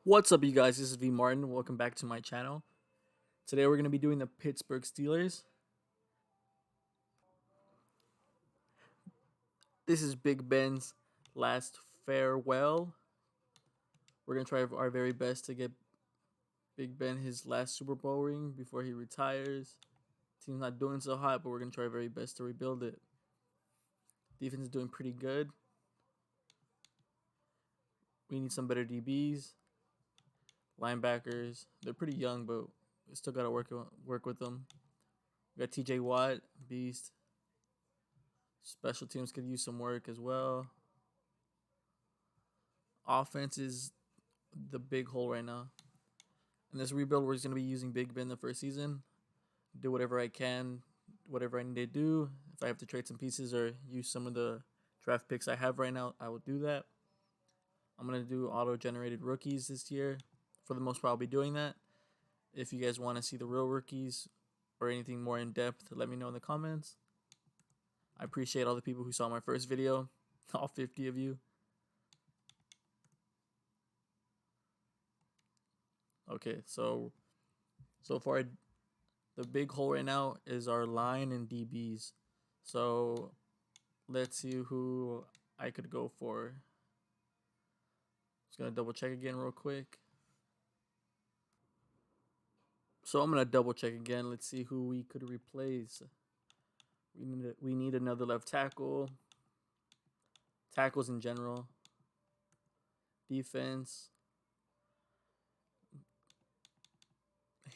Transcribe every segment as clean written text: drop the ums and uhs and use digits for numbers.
What's up, you guys? This is V Martin. Welcome back to my channel. Today we're going to be doing the Pittsburgh Steelers. This is Big Ben's last farewell. We're going to try our very best to get Big Ben his last Super Bowl ring before he retires. Team's not doing so hot, but we're going to try our very best to rebuild it. Defense is doing pretty good. We need some better DBs. Linebackers, they're pretty young, but we still got to work with them. We got TJ Watt, beast. Special teams could use some work as well. Offense is the big hole right now. In this rebuild, we're just going to be using Big Ben the first season. Do whatever I can, whatever I need to do. If I have to trade some pieces or use some of the draft picks I have right now, I will do that. I'm going to do auto-generated rookies this year. For the most part, I'll be doing that. If you guys want to see the real rookies or anything more in-depth, let me know in the comments. I appreciate all the people who saw my first video, all 50 of you. Okay, so far, the big hole right now is our line and DBs. So let's see who I could go for. Just gonna double check again real quick. So I'm gonna double check again. Let's see who we could replace. We need another left tackle. Tackles in general. Defense.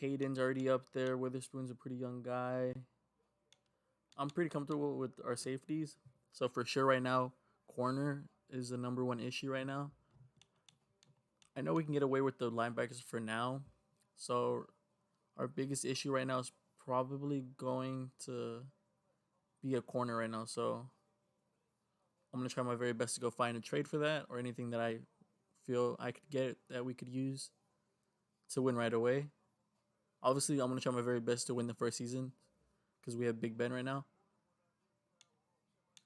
Hayden's already up there. Witherspoon's a pretty young guy. I'm pretty comfortable with our safeties. So for sure right now, corner is the number one issue right now. I know we can get away with the linebackers for now. So our biggest issue right now is probably going to be a corner right now. So I'm going to try my very best to go find a trade for that or anything that I feel I could get that we could use to win right away. Obviously, I'm going to try my very best to win the first season because we have Big Ben right now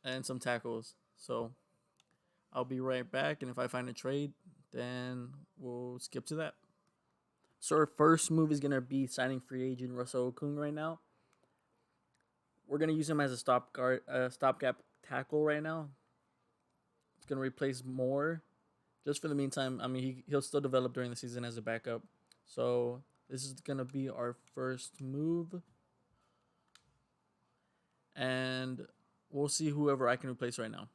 and some tackles. So I'll be right back, and if I find a trade, then we'll skip to that. So our first move is going to be signing free agent Russell Okung right now. We're going to use him as a stopgap tackle right now. It's going to replace Moore. Just for the meantime, I mean, he'll still develop during the season as a backup. So this is going to be our first move. And we'll see whoever I can replace right now.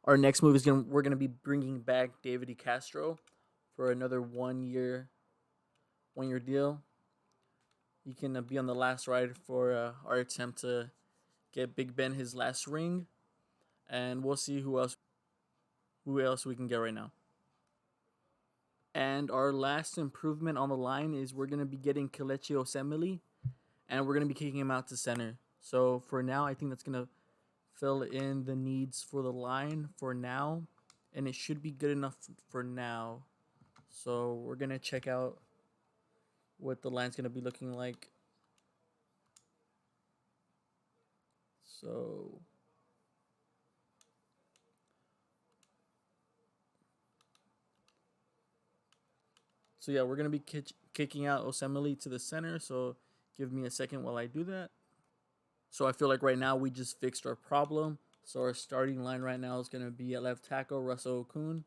Our next move is we're gonna be bringing back David DeCastro for another 1 year deal. He can be on the last ride for our attempt to get Big Ben his last ring, and we'll see who else we can get right now. And our last improvement on the line is we're gonna be getting Kelechi Osemele, and we're gonna be kicking him out to center. So for now, I think that's gonna fill in the needs for the line for now, and it should be good enough for now. So we're gonna check out what the line's gonna be looking like. So yeah, we're gonna be kicking out Osemele to the center. So give me a second while I do that. So I feel like right now we just fixed our problem. So our starting line right now is gonna be at left tackle Russell Okung.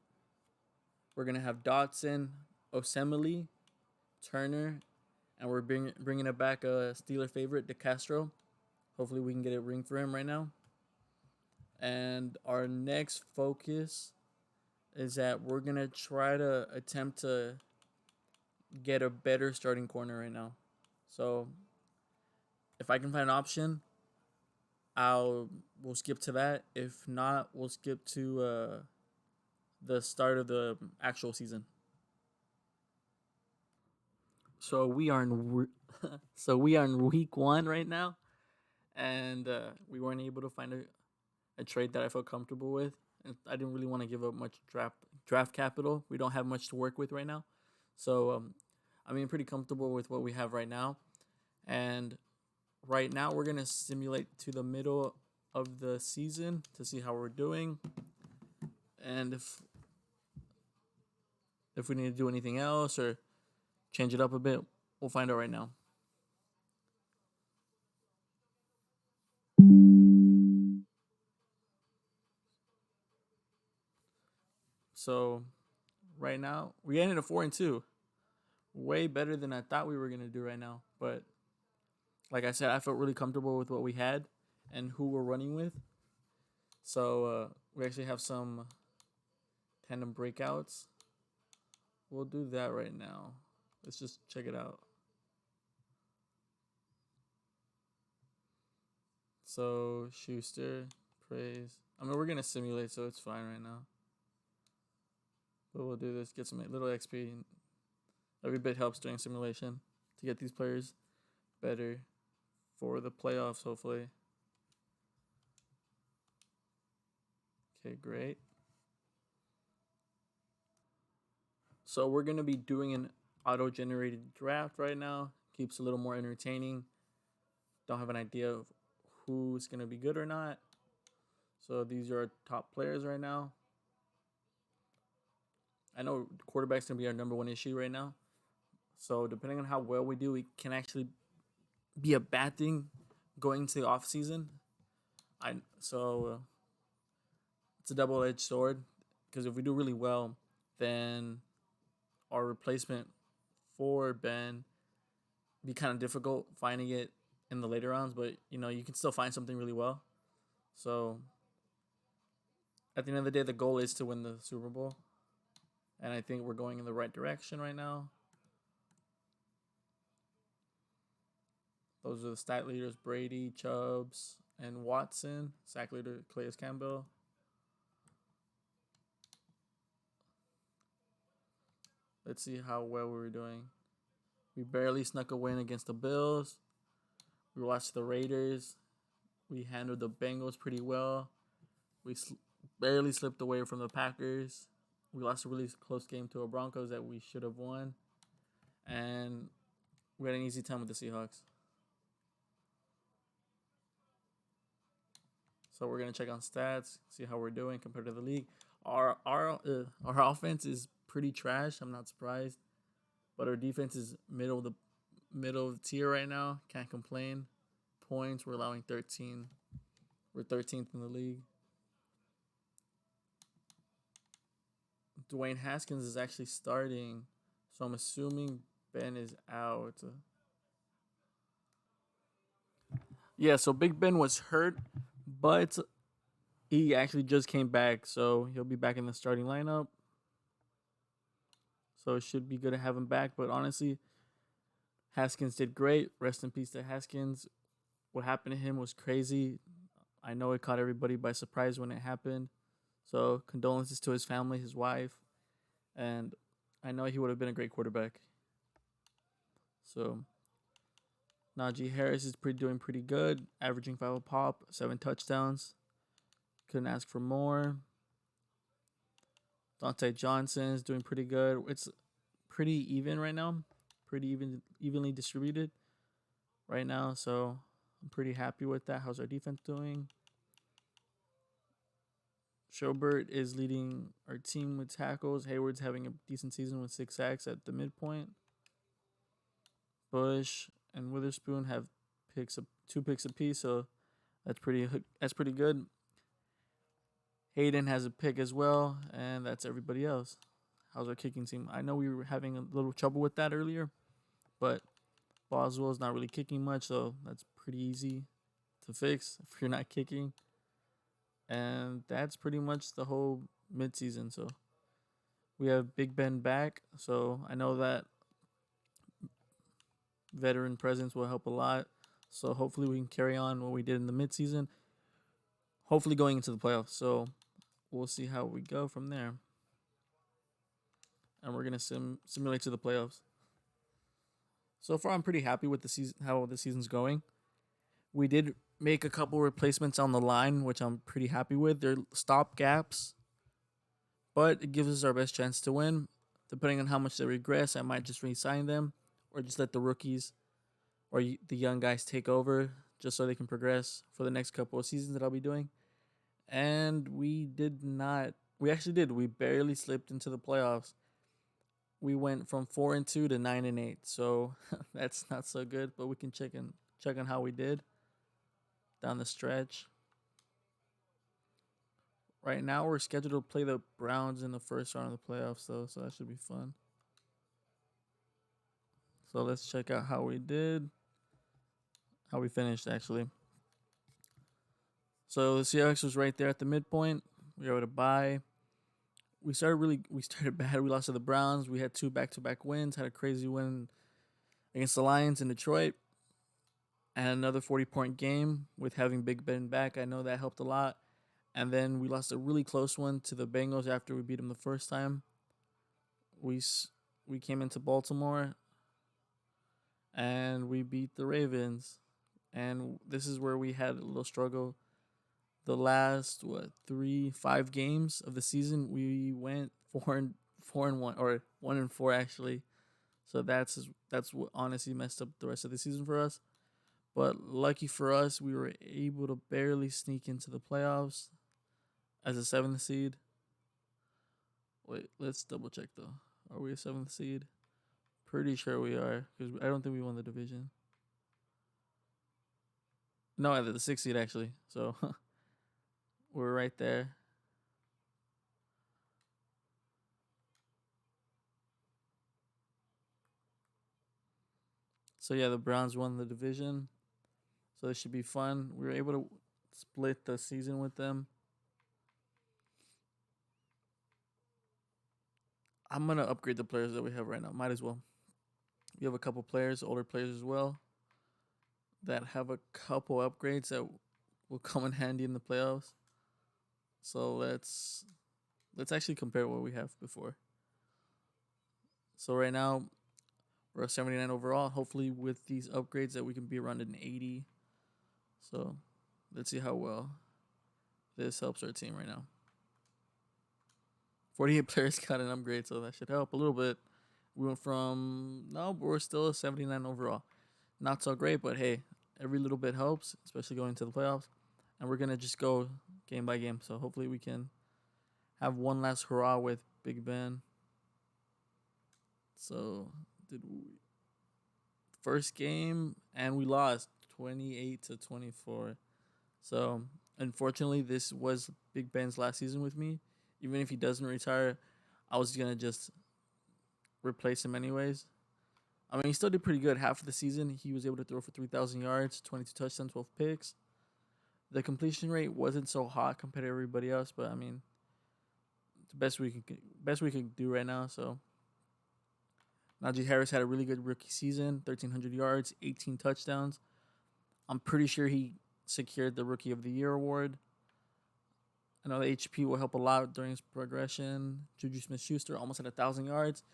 We're gonna have Dotson, Osemele, Turner, and we're bringing it back a Steeler favorite, DeCastro. Hopefully we can get a ring for him right now. And our next focus is that we're going to try to attempt to get a better starting corner right now. So if I can find an option, we'll skip to that. If not, we'll skip to the start of the actual season. So we are in week 1 right now, and we weren't able to find a trade that I felt comfortable with. I didn't really want to give up much draft capital. We don't have much to work with right now, so I'm pretty comfortable with what we have right now. And right now, we're gonna simulate to the middle of the season to see how we're doing. and if we need to do anything else or change it up a bit, we'll find out right now. So right now we ended at 4-2, way better than I thought we were gonna do right now. But like I said, I felt really comfortable with what we had and who we're running with. So we actually have some tandem breakouts. We'll do that right now. Let's just check it out. So Schuster, praise. I mean, we're gonna simulate, so it's fine right now. But we'll do this, get some little XP. Every bit helps during simulation to get these players better for the playoffs, hopefully. Okay, great. So we're gonna be doing an auto-generated draft right now. Keeps a little more entertaining. Don't have an idea of who's gonna be good or not. So these are our top players right now. I know quarterback's gonna be our number one issue right now. So depending on how well we do, it can actually be a bad thing going into the off season. It's a double-edged sword because if we do really well, then our replacement for Ben be kind of difficult finding it in the later rounds, but you can still find something really well. So at the end of the day, the goal is to win the Super Bowl, and I think we're going in the right direction right now. Those are the stat leaders: Brady, Chubbs, and Watson. Sack leader Calais Campbell. Let's see how well we were doing. We barely snuck a win against the Bills. We watched the Raiders. We handled the Bengals pretty well. We barely slipped away from the Packers. We lost a really close game to a Broncos that we should have won. And we had an easy time with the Seahawks. So we're going to check on stats, see how we're doing compared to the league. Our offense is pretty trash. I'm not surprised. But our defense is middle of the tier right now. Can't complain. Points, we're allowing 13. We're 13th in the league. Dwayne Haskins is actually starting, so I'm assuming Ben is out. Yeah, so Big Ben was hurt, but he actually just came back, so he'll be back in the starting lineup. So it should be good to have him back, but honestly, Haskins did great. Rest in peace to Haskins. What happened to him was crazy. I know it caught everybody by surprise when it happened. So condolences to his family, his wife, and I know he would have been a great quarterback. So Najee Harris is doing pretty good, averaging 5 a pop, 7 touchdowns. Couldn't ask for more. Dante Johnson is doing pretty good. It's pretty even right now, pretty evenly distributed right now. So I'm pretty happy with that. How's our defense doing? Schobert is leading our team with tackles. Hayward's having a decent season with 6 sacks at the midpoint. Bush and Witherspoon have 2 picks apiece, so that's pretty good. Hayden has a pick as well, and that's everybody else. How's our kicking team? I know we were having a little trouble with that earlier, but Boswell's not really kicking much, so that's pretty easy to fix if you're not kicking. And that's pretty much the whole midseason. So we have Big Ben back, so I know that veteran presence will help a lot. So hopefully we can carry on what we did in the midseason, hopefully going into the playoffs. So we'll see how we go from there. And we're going to simulate to the playoffs. So far, I'm pretty happy with the season, how the season's going. We did make a couple replacements on the line, which I'm pretty happy with. They're stop gaps, but it gives us our best chance to win. Depending on how much they regress, I might just re-sign them or just let the rookies or the young guys take over just so they can progress for the next couple of seasons that I'll be doing. And we did not We actually did. We barely slipped into the playoffs. We went from 4-2 to 9-8. So that's not so good, but we can check on how we did down the stretch. Right now, we're scheduled to play the Browns in the first round of the playoffs, though, so that should be fun. So let's check out how we did, how we finished, actually. So the Seahawks was right there at the midpoint. We were able to bye. We started bad. We lost to the Browns. We had 2 back-to-back wins. Had a crazy win against the Lions in Detroit, and another 40-point game with having Big Ben back. I know that helped a lot. And then we lost a really close one to the Bengals after we beat them the first time. We came into Baltimore and we beat the Ravens. And this is where we had a little struggle. The last 5 games of the season, we went 4-1 or 1-4 actually. So that's what honestly messed up the rest of the season for us. But lucky for us, we were able to barely sneak into the playoffs as a 7th seed. Wait, let's double check though. Are we a 7th seed? Pretty sure we are, because I don't think we won the division. No, the 6th seed actually. So we're right there. So yeah, the Browns won the division. So this should be fun. We were able to split the season with them. I'm gonna upgrade the players that we have right now. Might as well. We have a couple players, older players as well, that have a couple upgrades that will come in handy in the playoffs. So let's actually compare what we have before. So right now we're a 79 overall. Hopefully with these upgrades that we can be around an 80. So let's see how well this helps our team right now. 48 players got an upgrade, so that should help a little bit. We went from but we're still a 79 overall. Not so great, but hey, every little bit helps, especially going to the playoffs. And we're gonna just go game by game. So hopefully we can have one last hurrah with Big Ben. So did we first game and we lost 28-24. So unfortunately, this was Big Ben's last season with me. Even if he doesn't retire, I was gonna just replace him anyways. I mean, he still did pretty good. Half of the season, he was able to throw for 3,000 yards, 22 touchdowns, 12 picks. The completion rate wasn't so hot compared to everybody else, but I mean, the best we could do right now. So Najee Harris had a really good rookie season, 1,300 yards, 18 touchdowns. I'm pretty sure he secured the Rookie of the Year award. I know the HP will help a lot during his progression. Juju Smith-Schuster almost had 1,000 yards,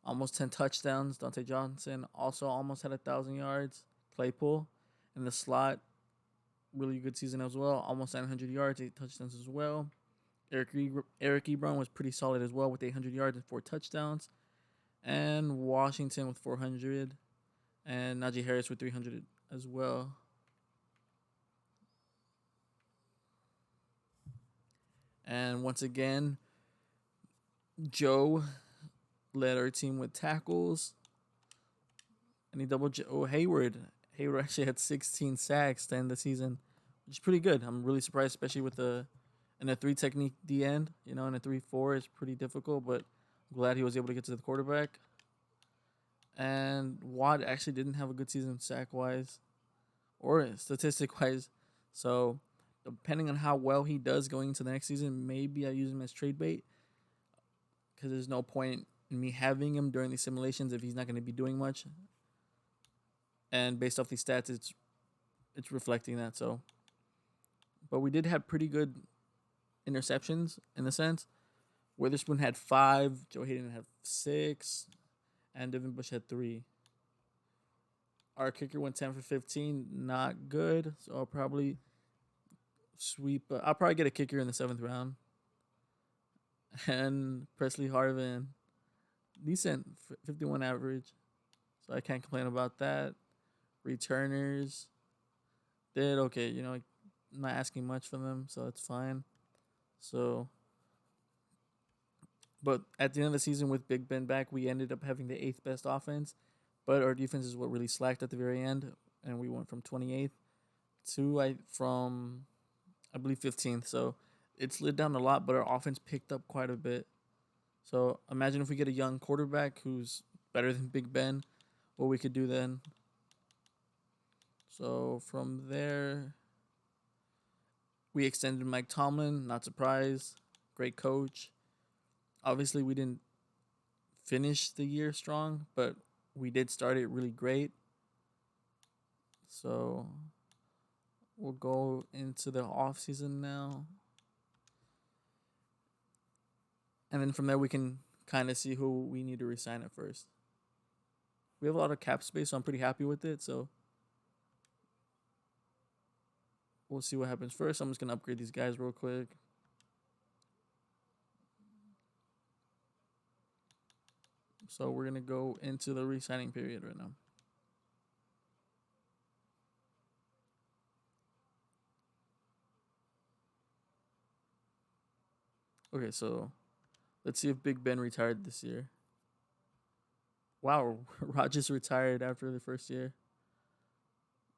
almost 10 touchdowns. Dante Johnson also almost had 1,000 yards. Claypool in the slot, really good season as well, almost 900 yards, 8 touchdowns as well. Eric Ebron was pretty solid as well with 800 yards and 4 touchdowns. And Washington with 400. And Najee Harris with 300 as well. And once again, Joe led our team with tackles. And he Hayward. Hayward actually had 16 sacks to end the season, which is pretty good. I'm really surprised, especially with in a 3 technique D end. In a 3-4 is pretty difficult, but I'm glad he was able to get to the quarterback. And Watt actually didn't have a good season sack-wise or statistic-wise. So depending on how well he does going into the next season, maybe I use him as trade bait, because there's no point in me having him during these simulations if he's not going to be doing much. And based off these stats, it's reflecting that. So, but we did have pretty good interceptions in a sense. Witherspoon had 5, Joe Hayden had 6, and Devin Bush had 3. Our kicker went 10 for 15, not good. So I'll probably I'll probably get a kicker in the 7th round. And Presley Harvin, decent, 51 average. So I can't complain about that. Returners did okay. I'm not asking much from them, so it's fine. So But at the end of the season, with Big Ben back, we ended up having the eighth best offense. But our defense is what really slacked at the very end, and we went from 28th to I believe 15th. So it slid down a lot, but our offense picked up quite a bit. So imagine if we get a young quarterback who's better than Big Ben, what we could do then. So from there, we extended Mike Tomlin. Not surprised. Great coach. Obviously, we didn't finish the year strong, but we did start it really great. So we'll go into the off season now. And then from there, we can kind of see who we need to resign at first. We have a lot of cap space, so I'm pretty happy with it. So we'll see what happens first. I'm just going to upgrade these guys real quick. So we're going to go into the re-signing period right now. Okay, so let's see if Big Ben retired this year. Wow, Rodgers retired after the first year.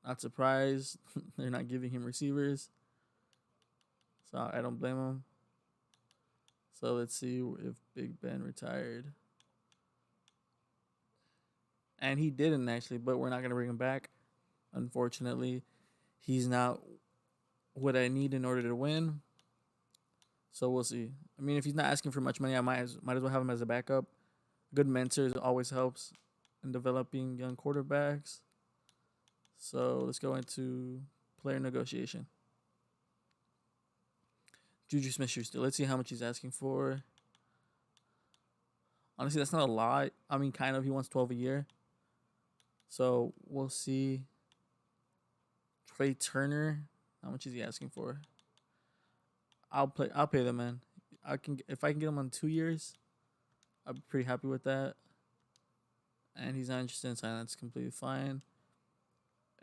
Not surprised. They're not giving him receivers. So I don't blame him. So let's see if Big Ben retired. And he didn't actually, but we're not going to bring him back. Unfortunately, he's not what I need in order to win. So we'll see. I mean, if he's not asking for much money, I might as well have him as a backup. Good mentor always helps in developing young quarterbacks. So let's go into player negotiation. Juju Smith-Schuster. Let's see how much he's asking for. Honestly, that's not a lot. I mean, kind of. He wants 12 a year. So we'll see. Trey Turner. How much is he asking for? I'll pay the man. If I can get him on 2 years, I'll be pretty happy with that. And he's not interested in signing. That's completely fine.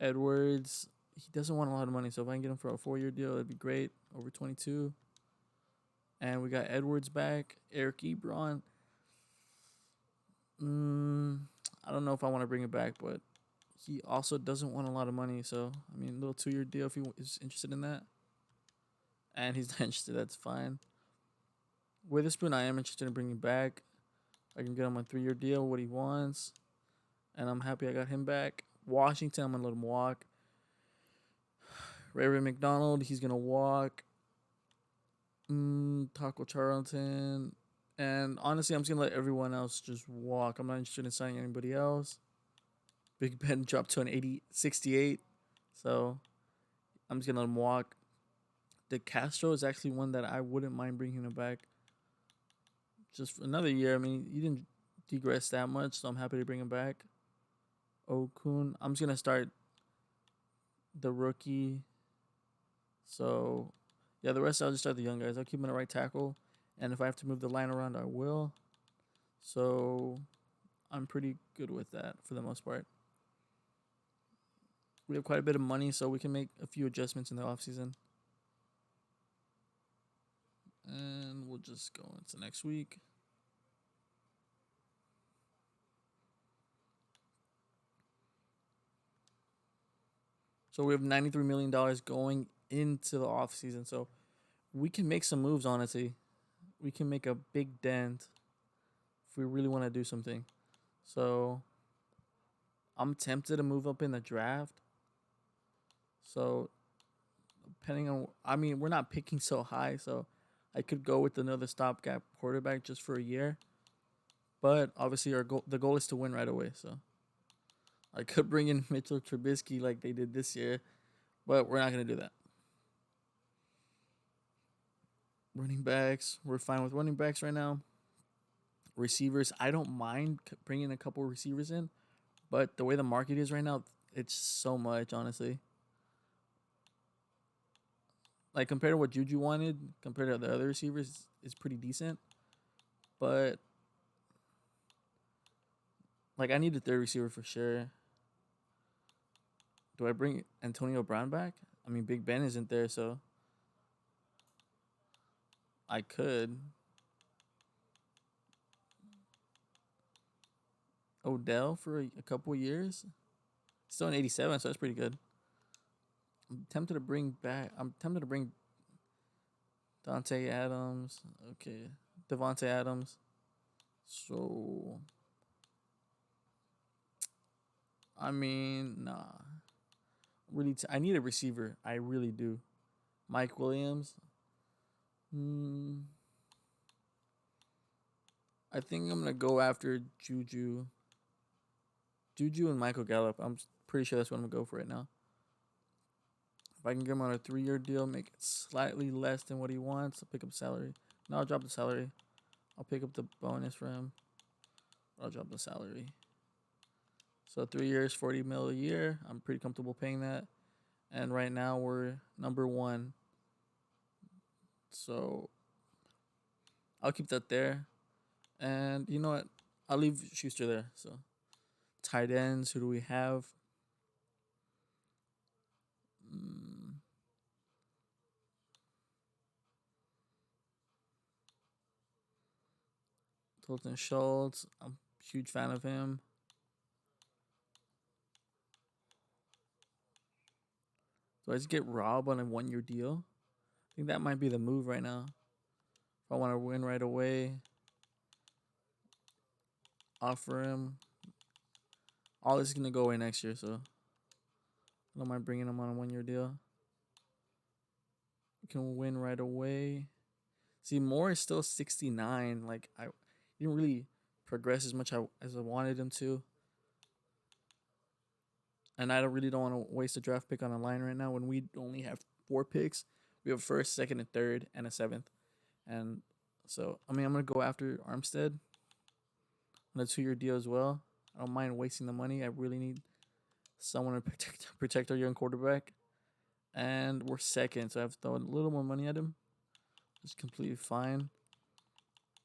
Edwards, he doesn't want a lot of money, so if I can get him for a 4-year deal, that'd be great. Over 22. And we got Edwards back. Eric Ebron. I don't know if I want to bring it back, but he also doesn't want a lot of money. So, I mean, a little 2-year deal if he is interested in that. And he's not interested, that's fine. Witherspoon, I am interested in bringing back. I can get him on a 3-year deal, what he wants. And I'm happy I got him back. Washington, I'm going to let him walk. Ray McDonald, he's going to walk. Taco Charlton. And honestly, I'm just going to let everyone else just walk. I'm not interested in signing anybody else. Big Ben dropped to an 68. So I'm just going to let him walk. De Castro is actually one that I wouldn't mind bringing him back. Just for another year. I mean, he didn't digress that much, so I'm happy to bring him back. Okun. I'm just going to start the rookie. So, yeah, the rest I'll just start the young guys. I'll keep him in the right tackle. And if I have to move the line around, I will. So, I'm pretty good with that for the most part. We have quite a bit of money, so we can make a few adjustments in the offseason. And we'll just go into next week. So we have $93 million going into the offseason. So we can make some moves, honestly. We can make a big dent if we really want to do something. So I'm tempted to move up in the draft. So depending on, I mean, we're not picking so high, so I could go with another stopgap quarterback just for a year. But obviously the goal is to win right away. So I could bring in Mitchell Trubisky like they did this year, but we're not going to do that. Running backs, we're fine with running backs right now. Receivers, I don't mind bringing a couple receivers in, but the way the market is right now, it's so much, honestly. Like, compared to what Juju wanted, compared to the other receivers, it's pretty decent. But, like, I need a third receiver for sure. Do I bring Antonio Brown back? I mean, Big Ben isn't there, so I could. Odell for a couple years. Still in 87, so that's pretty good. I'm tempted to bring Dante Adams. Okay. Devontae Adams. So, I mean, nah. Really, I need a receiver. I really do. Mike Williams. I think I'm going to go after Juju. Juju and Michael Gallup. I'm pretty sure that's what I'm going to go for right now. If I can get him on a 3-year deal, make it slightly less than what he wants, I'll pick up salary. No, I'll drop the salary. I'll pick up the bonus for him. I'll drop the salary. So 3 years, 40 mil a year. I'm pretty comfortable paying that. And right now we're number 1. So I'll keep that there. And you know what? I'll leave Schuster there. So tight ends, who do we have? Colton Schultz. I'm a huge fan of him. Do I just get Rob on a 1-year deal? I think that might be the move right now. If I want to win right away, offer him. All this is going to go away next year, so I don't mind bringing him on a 1-year deal. We can win right away. See, Moore is still 69. Like, he didn't really progress as much as I wanted him to. And I really don't want to waste a draft pick on a line right now when we only have 4 picks. We have first, second, and third, and a 7th. And so, I mean, I'm going to go after Armstead on a 2-year deal as well. I don't mind wasting the money. I really need someone to protect our young quarterback. And we're second, so I have to throw a little more money at him. It's completely fine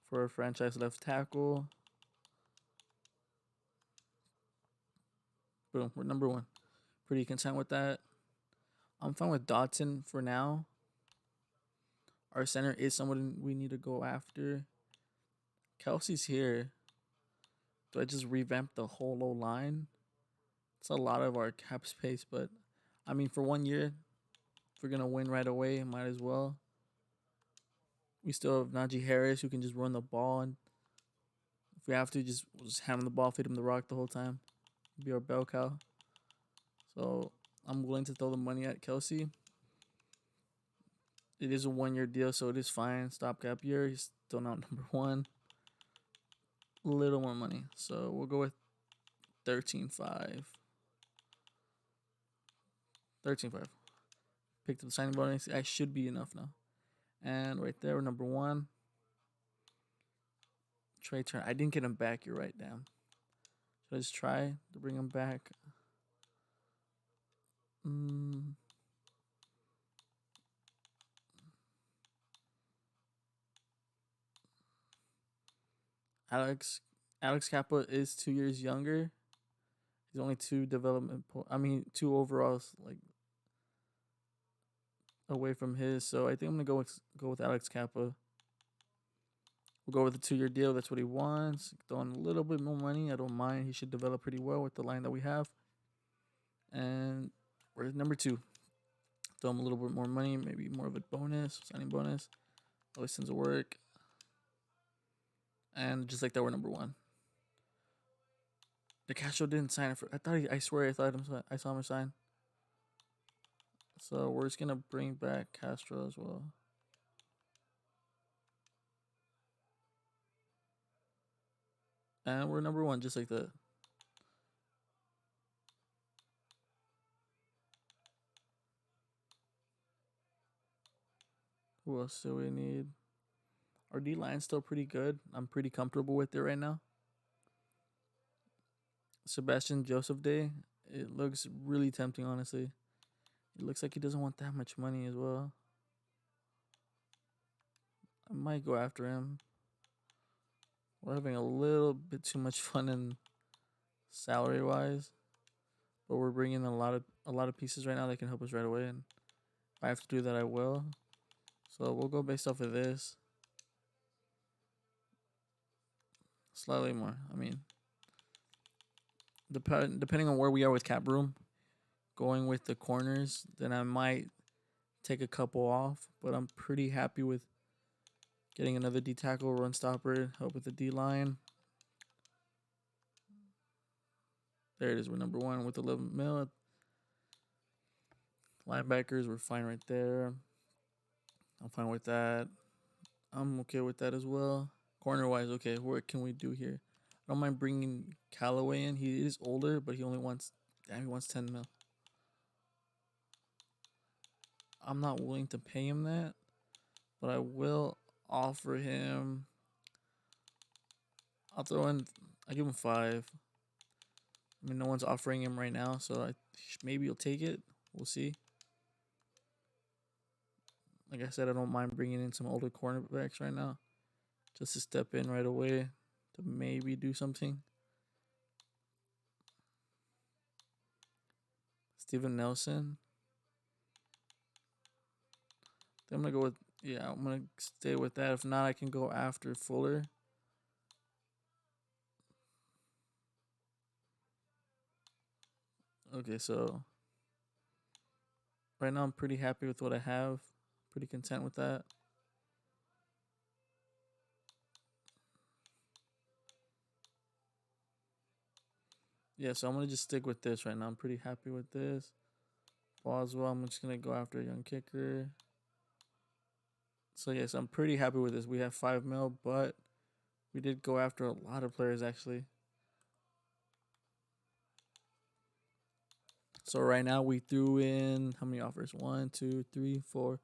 for a franchise left tackle. Boom, we're number 1. Pretty content with that. I'm fine with Dotson for now. Our center is someone we need to go after. Kelsey's here. Do I just revamp the whole low line? It's a lot of our cap space, but I mean, for 1 year, if we're going to win right away, might as well. We still have Najee Harris who can just run the ball, and if we have to, we'll just hand him the ball, feed him the rock the whole time. Be our bell cow. So I'm willing to throw the money at Kelsey. It is a 1-year deal, so it is fine. Stopgap year. He's still not number 1. A little more money. So we'll go with 13.5. 13.5. Picked up the signing bonus. I should be enough now. And right there, we're number 1. Trey Turner. I didn't get him back. You're right, damn. Should I just try to bring him back? Alex Kappa is 2 years younger. He's only 2 2 overalls like away from his. So I think I'm gonna go with Alex Kappa. We'll go with a 2-year deal. That's what he wants. Throwing a little bit more money. I don't mind. He should develop pretty well with the line that we have. And we're number 2. Throw him a little bit more money, maybe more of a bonus, signing bonus. Always tends to work. And just like that, we're number 1. The Castro didn't sign it for. I saw him sign. So we're just gonna bring back Castro as well. And we're number 1, just like that. Who else do we need? Our D line's still pretty good. I'm pretty comfortable with it right now. Sebastian Joseph Day. It looks really tempting, honestly. It looks like he doesn't want that much money as well. I might go after him. We're having a little bit too much fun in salary wise, but we're bringing in a lot of pieces right now that can help us right away. And if I have to do that, I will. So we'll go based off of this. Slightly more. I mean, depending on where we are with cap room, going with the corners, then I might take a couple off. But I'm pretty happy with getting another D tackle, run stopper, help with the D line. There it is. We're number 1 with 11 mil. Linebackers, we're fine right there. I'm fine with that. I'm okay with that as well. Corner wise, okay, what can we do here? I don't mind bringing Callaway in. He is older, but he wants 10 mil. I'm not willing to pay him that, but I will offer him. I give him 5. I mean, no one's offering him right now, so maybe he'll take it. We'll see. Like I said, I don't mind bringing in some older cornerbacks right now, just to step in right away to maybe do something. Steven Nelson. Then I'm gonna go with I'm gonna stay with that. If not, I can go after Fuller. Okay, so right now I'm pretty happy with what I have. Pretty content with that. Yeah, so I'm gonna just stick with this right now. I'm pretty happy with this. Boswell, I'm just gonna go after a young kicker. So yes, I'm pretty happy with this. We have 5 mil, but we did go after a lot of players actually. So right now we threw in how many offers? 1, 2, 3, 4,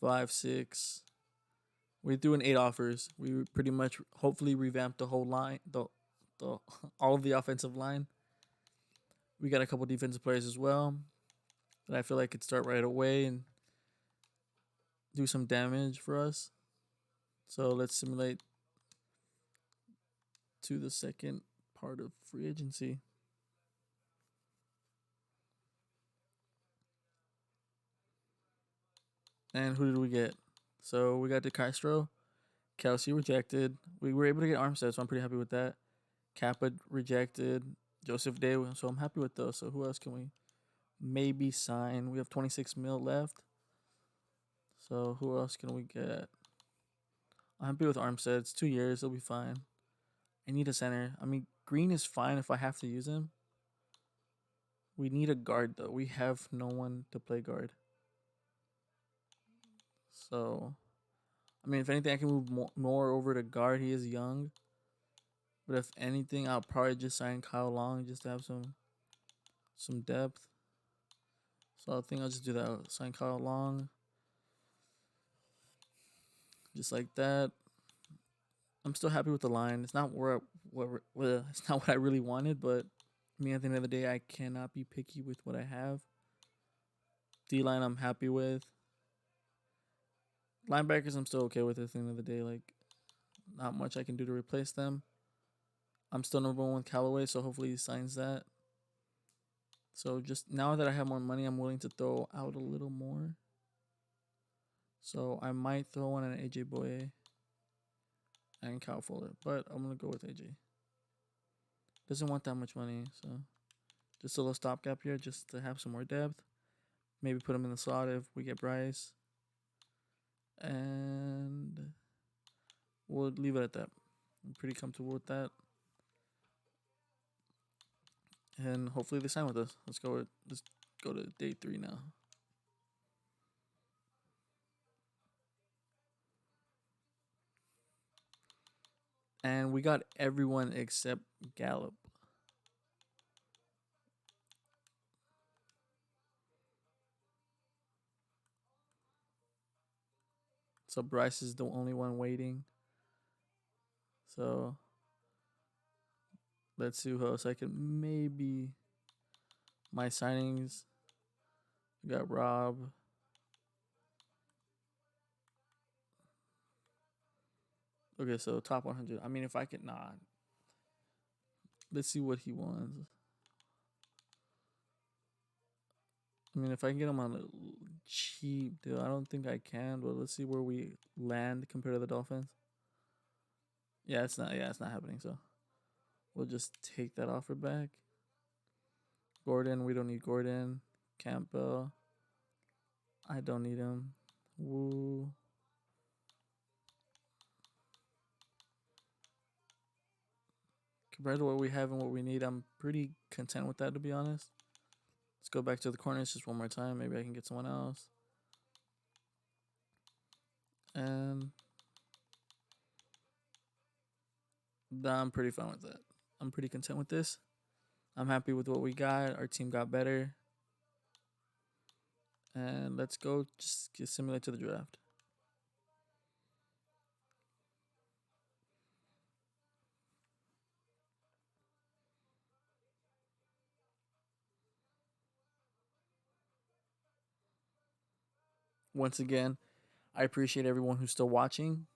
5, 6. We threw in 8 offers. We pretty much hopefully revamped the whole line, the all of the offensive line. We got a couple defensive players as well that I feel like could start right away and do some damage for us. So let's simulate to the second part of free agency. And who did we get? So we got DeCastro. Kelsey rejected. We were able to get Armstead, so I'm pretty happy with that. Kappa rejected. Joseph Day, so I'm happy with those. So who else can we maybe sign? We have 26 mil left. So who else can we get? I'm happy with Armstead. It's 2 years. It'll be fine. I need a center. I mean, Green is fine if I have to use him. We need a guard, though. We have no one to play guard. So, I mean, if anything, I can move more over to guard. He is young. But if anything, I'll probably just sign Kyle Long just to have some depth. So I think I'll just do that. I'll sign Kyle Long. Just like that. I'm still happy with the line. It's not it's not what I really wanted, but I mean, at the end of the day, I cannot be picky with what I have. D-line, I'm happy with. Linebackers, I'm still okay with at the end of the day. Like, not much I can do to replace them. I'm still number 1 with Callaway, so hopefully he signs that. So just now that I have more money, I'm willing to throw out a little more. So I might throw one at AJ Boye and Kyle Fuller, but I'm going to go with AJ. Doesn't want that much money, so just a little stopgap here just to have some more depth. Maybe put him in the slot if we get Bryce. And we'll leave it at that. I'm pretty comfortable with that. And hopefully they sign with us. Let's go to day 3 now. And we got everyone except Gallup. So Bryce is the only one waiting. So let's see who else I can maybe. My signings. We got Rob. Okay, so top 100. I mean, if I could not. Let's see what he wants. I mean, if I can get him on a cheap deal, I don't think I can. But let's see where we land compared to the Dolphins. Yeah, it's not happening. So we'll just take that offer back. Gordon, we don't need Gordon. Campbell, I don't need him. Woo. Compared to what we have and what we need, I'm pretty content with that, to be honest. Let's go back to the corners just one more time. Maybe I can get someone else. And I'm pretty fine with that. I'm pretty content with this. I'm happy with what we got. Our team got better. And let's go just simulate to the draft. Once again, I appreciate everyone who's still watching.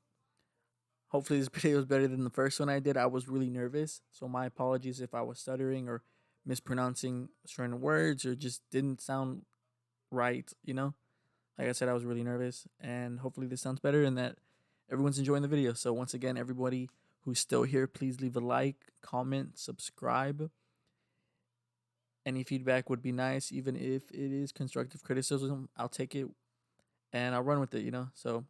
Hopefully this video is better than the first one I did. I was really nervous, so my apologies if I was stuttering or mispronouncing certain words or just didn't sound right, you know? Like I said, I was really nervous, and hopefully this sounds better and that everyone's enjoying the video. So once again, everybody who's still here, please leave a like, comment, subscribe. Any feedback would be nice, even if it is constructive criticism. I'll take it and I'll run with it, you know? So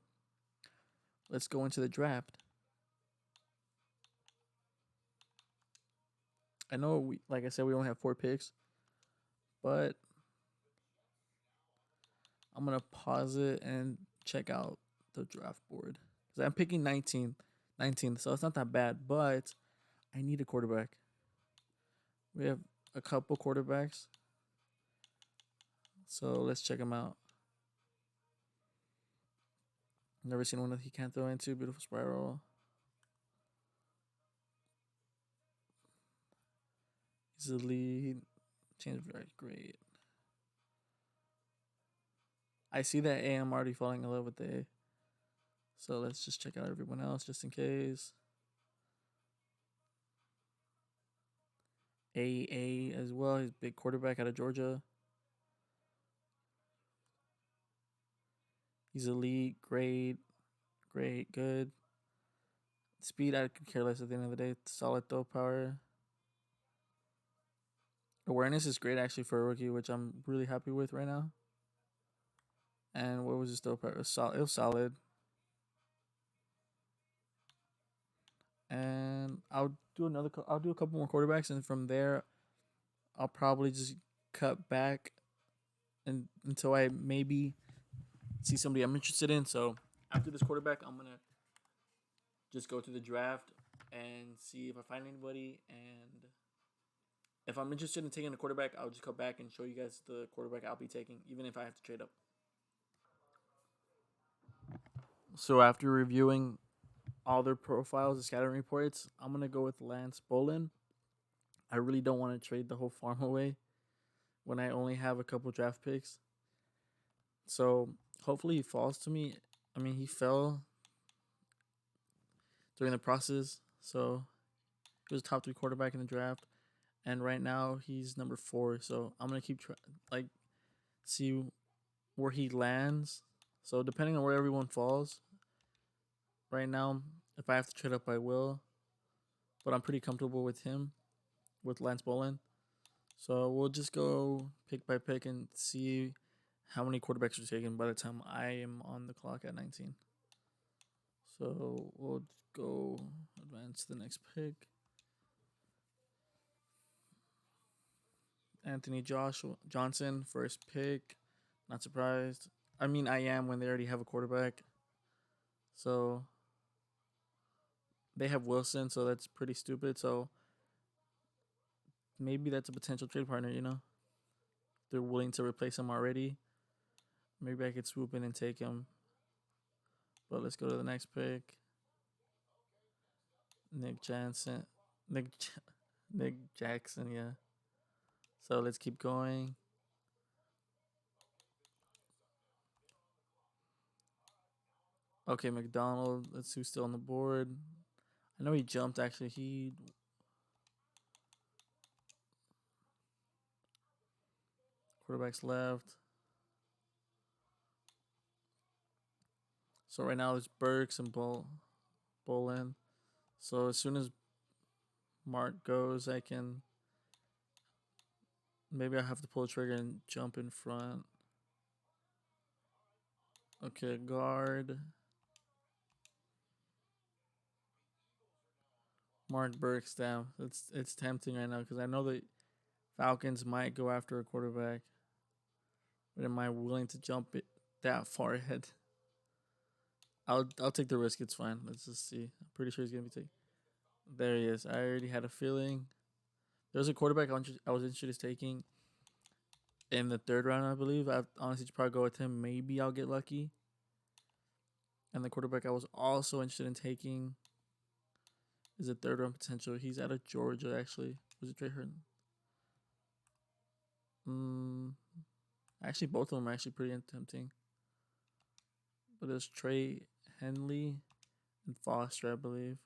let's go into the draft. I know, like I said, we only have 4 picks, but I'm going to pause it and check out the draft board. Because I'm picking 19, so it's not that bad, but I need a quarterback. We have a couple quarterbacks, so let's check them out. Never seen one that he can't throw into. Beautiful spiral. He's the lead. Change of right, great. I see that A. I'm already falling in love with the A. So let's just check out everyone else just in case. A as well. He's a big quarterback out of Georgia. He's elite, great, good. Speed, I could care less at the end of the day. Solid throw power. Awareness is great actually for a rookie, which I'm really happy with right now. And what was his throw power? It was solid. And I'll do a couple more quarterbacks, and from there, I'll probably just cut back until I maybe see somebody I'm interested in. So after this quarterback, I'm gonna just go to the draft and see if I find anybody. And if I'm interested in taking a quarterback, I'll just come back and show you guys the quarterback I'll be taking, even if I have to trade up. So after reviewing all their profiles, the scouting reports, I'm gonna go with Lance Bolin. I really don't want to trade the whole farm away when I only have a couple draft picks. So hopefully he falls to me. I mean, he fell during the process, so he was a top 3 quarterback in the draft, and right now he's number 4. So I'm gonna keep see where he lands. So depending on where everyone falls, right now, if I have to trade up, I will. But I'm pretty comfortable with him, with Lance Bolin. So we'll just go pick by pick and see how many quarterbacks are taken by the time I am on the clock at 19. So we'll go advance to the next pick. Anthony Johnson, first pick. Not surprised. I mean, I am when they already have a quarterback. So they have Wilson, so that's pretty stupid. So maybe that's a potential trade partner, you know? They're willing to replace him already. Maybe I could swoop in and take him. But let's go to the next pick. Nick Jackson, yeah. So let's keep going. Okay, McDonald. Let's see who's still on the board. I know he jumped, actually. Quarterbacks left. So right now there's Burks and Bolin. So as soon as Mark goes, I can Maybe I have to pull the trigger and jump in front. Okay, guard. Mark Burks down. It's tempting right now because I know the Falcons might go after a quarterback, but am I willing to jump it that far ahead? I'll take the risk. It's fine. Let's just see. I'm pretty sure he's gonna be taken. There he is. I already had a feeling. There's a quarterback I was interested in taking in the third round, I believe. I honestly should probably go with him. Maybe I'll get lucky. And the quarterback I was also interested in taking is a third round potential. He's out of Georgia, actually. Was it Trey Herndon? Actually, both of them are actually pretty tempting. But there's Trey Henley and Foster, I believe.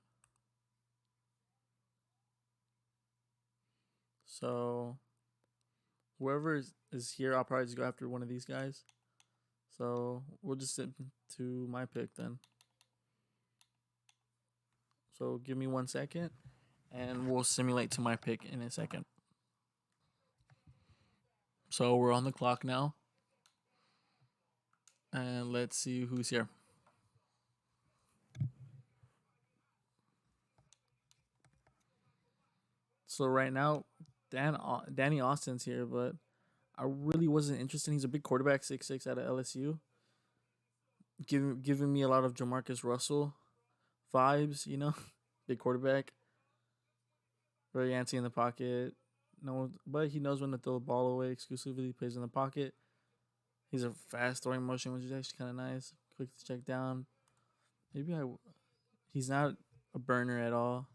So whoever is here, I'll probably just go after one of these guys. So we'll just sit to my pick then. So give me 1 second, and we'll simulate to my pick in a second. So we're on the clock now. And let's see who's here. So right now, Danny Austin's here, but I really wasn't interested. He's a big quarterback, 6'6" out of LSU. Giving me a lot of Jamarcus Russell vibes, you know? Big quarterback. Very antsy in the pocket. No, but he knows when to throw the ball away exclusively. He plays in the pocket. He's a fast throwing motion, which is actually kind of nice. Quick to check down. He's not a burner at all,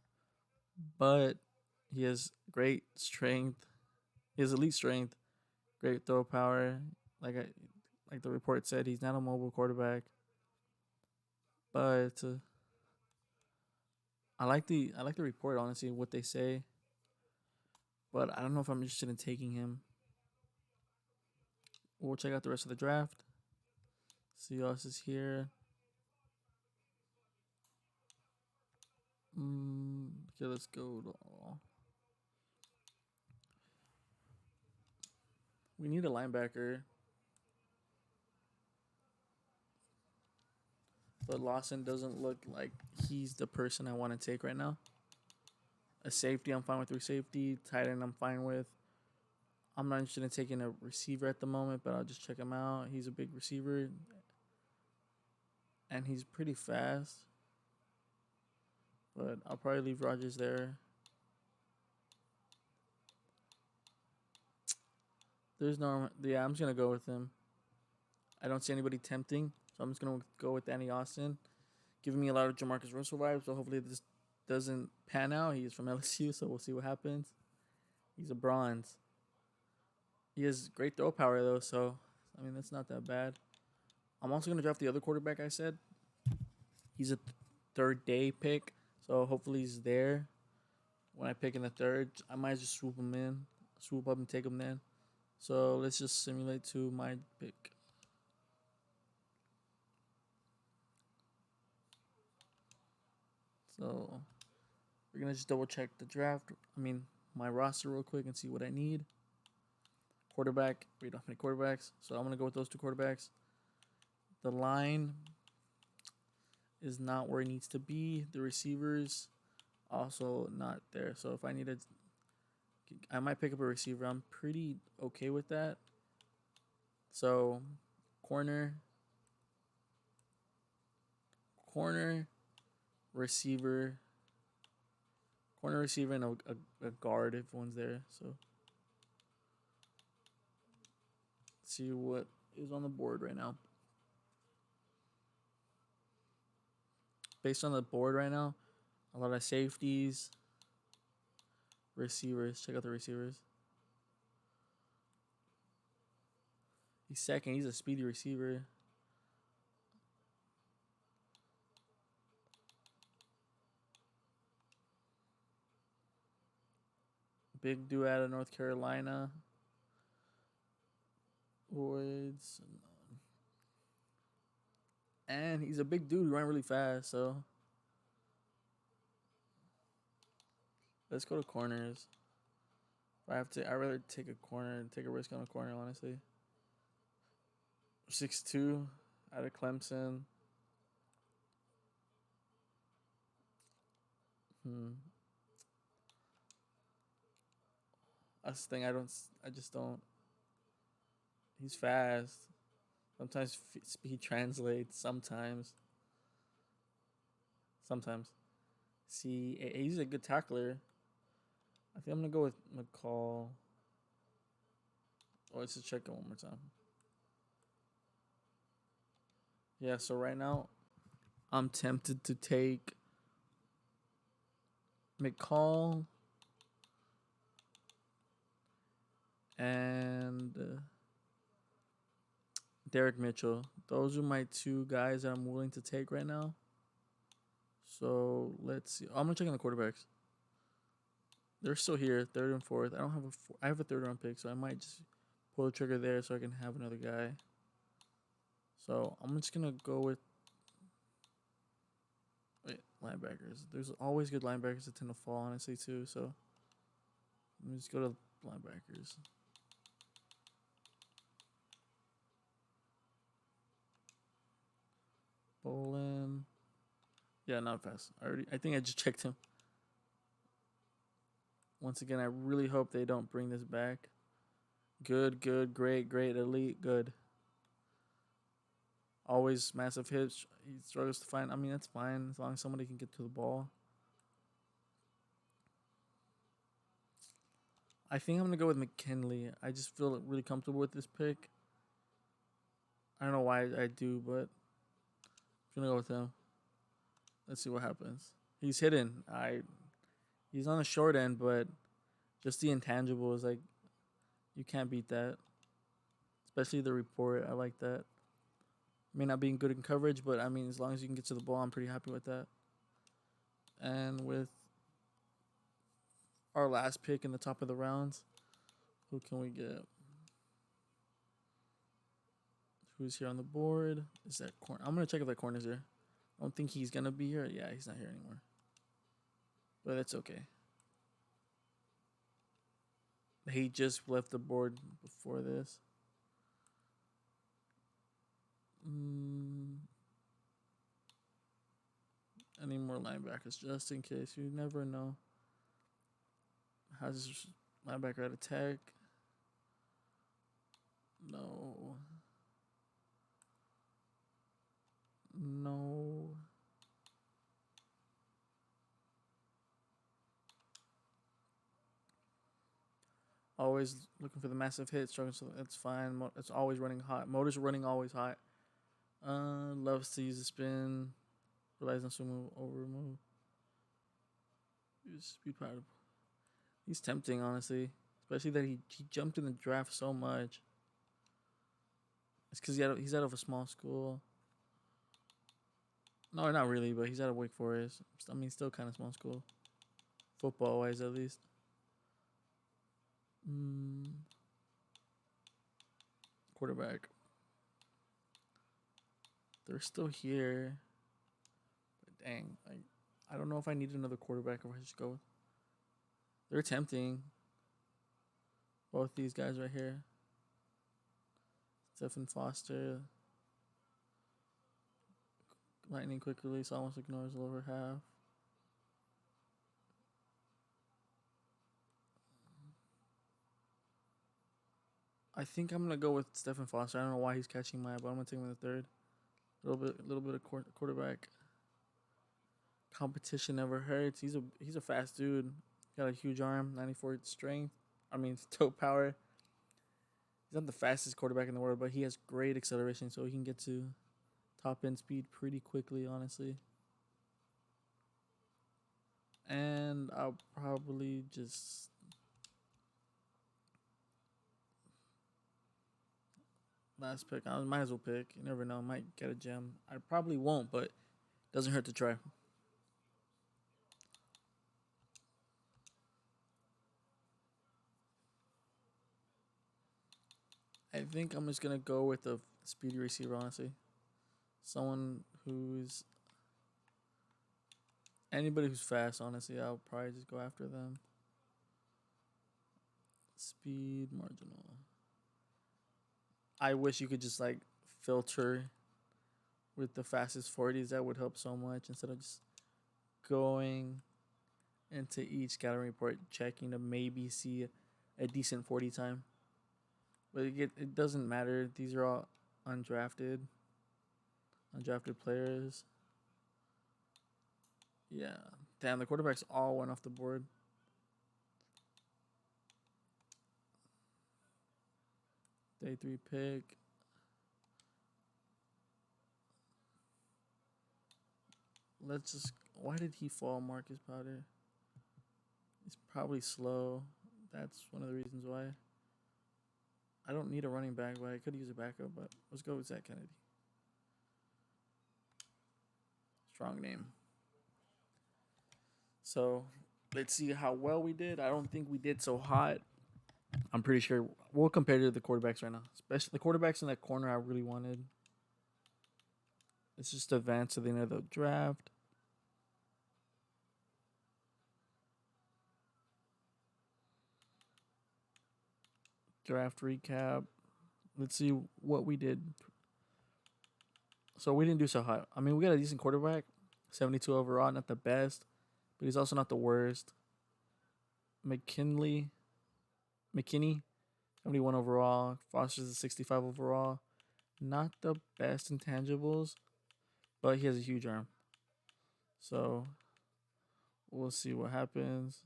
but he has great strength. He has elite strength, great throw power. Like the report said, he's not a mobile quarterback, but I like the report, honestly, what they say, but I don't know if I'm interested in taking him. We'll check out the rest of the draft. See who else is here. Okay, let's go. We need a linebacker, but Lawson doesn't look like he's the person I want to take right now. A safety, I'm fine with. 3 safety. Tight end, I'm fine with. I'm not interested in taking a receiver at the moment, but I'll just check him out. He's a big receiver, and he's pretty fast. But I'll probably leave Rodgers there. I'm just going to go with him. I don't see anybody tempting, so I'm just going to go with Danny Austin. Giving me a lot of Jamarcus Russell vibes, so hopefully this doesn't pan out. He's from LSU, so we'll see what happens. He's a bronze. He has great throw power, though, so, I mean, that's not that bad. I'm also going to draft the other quarterback I said. He's a third day pick, so hopefully he's there. When I pick in the third, I might just swoop up and take him then. So let's just simulate to my pick. So we're going to just double check the draft. My roster real quick and see what I need. Quarterback. We don't have any quarterbacks. So I'm going to go with those 2 quarterbacks. The line is not where it needs to be. The receivers also not there. So if I need I might pick up a receiver. I'm pretty okay with that. So corner, receiver, and a guard if one's there. So let's see what is on the board right now. Based on the board right now, a lot of safeties, receivers. Check out the receivers. He's second. He's a speedy receiver. Big dude out of North Carolina. Woods. And he's a big dude. He ran really fast, so let's go to corners. If I have to, I'd rather take a corner, take a risk on a corner, honestly. 6'2" out of Clemson. Hmm. That's the thing. I just don't. He's fast. Sometimes speed translates. Sometimes. See, he's a good tackler. I think I'm gonna go with McCall. Oh, let's just check it one more time. Yeah. So right now, I'm tempted to take McCall and Derek Mitchell. Those are my two guys that I'm willing to take right now. So let's see. I'm gonna check on the quarterbacks. They're still here, third and fourth. I have a third round pick, so I might just pull the trigger there so I can have another guy. So I'm just gonna go with linebackers. There's always good linebackers that tend to fall, honestly, too. So let me just go to linebackers. Bolin. Yeah, not fast. I think I just checked him. Once again, I really hope they don't bring this back. Good, great, elite, good. Always massive hits. He struggles to find. I mean, that's fine as long as somebody can get to the ball. I think I'm gonna go with McKinley. I just feel really comfortable with this pick. I don't know why I do, but I'm gonna go with him. Let's see what happens. He's hidden. He's on the short end, but just the intangibles, like you can't beat that. Especially the report. I like that. May not be good in coverage, but I mean, as long as you can get to the ball, I'm pretty happy with that. And with our last pick in the top of the rounds, who can we get? Who's here on the board? Is that corner? I'm gonna check if that corner's here. I don't think he's gonna be here. Yeah, he's not here anymore. But that's okay. He just left the board before this. Any more linebackers just in case. You never know. How's this linebacker at attack? No. No. Always looking for the massive hit. Struggling, so that's fine. It's always running hot. Motor's running always hot. Loves to use the spin. Relies on swim move, over move. Speed power. He's tempting, honestly. Especially that he jumped in the draft so much. It's because he's out of a small school. No, not really, but he's out of Wake Forest. I mean, still kind of small school. Football wise, at least. Quarterback. They're still here. But dang, I don't know if I need another quarterback or if I just go. They're tempting. Both these guys right here. Stephen Foster. Lightning quick release almost ignores lower half. I think I'm gonna go with Stephen Foster. I don't know why he's catching my eye, but I'm gonna take him in the third. A little bit of quarterback. Competition never hurts. He's a fast dude. Got a huge arm, 94 strength. I mean, toe power. He's not the fastest quarterback in the world, but he has great acceleration, so he can get to top end speed pretty quickly, honestly. And I'll probably just last pick. I might as well pick. You never know. Might get a gem. I probably won't, but doesn't hurt to try. I think I'm just gonna go with a speedy receiver, honestly. Someone who's anybody who's fast, honestly, I'll probably just go after them. Speed marginal. I wish you could just like filter with the fastest 40s. That would help so much instead of just going into each scouting report checking to maybe see a decent 40 time. But it doesn't matter. These are all undrafted players. Yeah. Damn, the quarterbacks all went off the board. Day 3 pick. Let's just. Why did he fall, Marcus Potter? He's probably slow. That's one of the reasons why. I don't need a running back, but I could use a backup. But let's go with Zach Kennedy. Strong name. So let's see how well we did. I don't think we did so hot. I'm pretty sure we'll compare to the quarterbacks right now. Especially the quarterbacks in that corner I really wanted. Let's just advance to the end of the draft. Draft recap. Let's see what we did. So we didn't do so hot. I mean, we got a decent quarterback. 72 overall, not the best, but he's also not the worst. McKinney, 71 overall. Foster's a 65 overall. Not the best intangibles, but he has a huge arm. So we'll see what happens.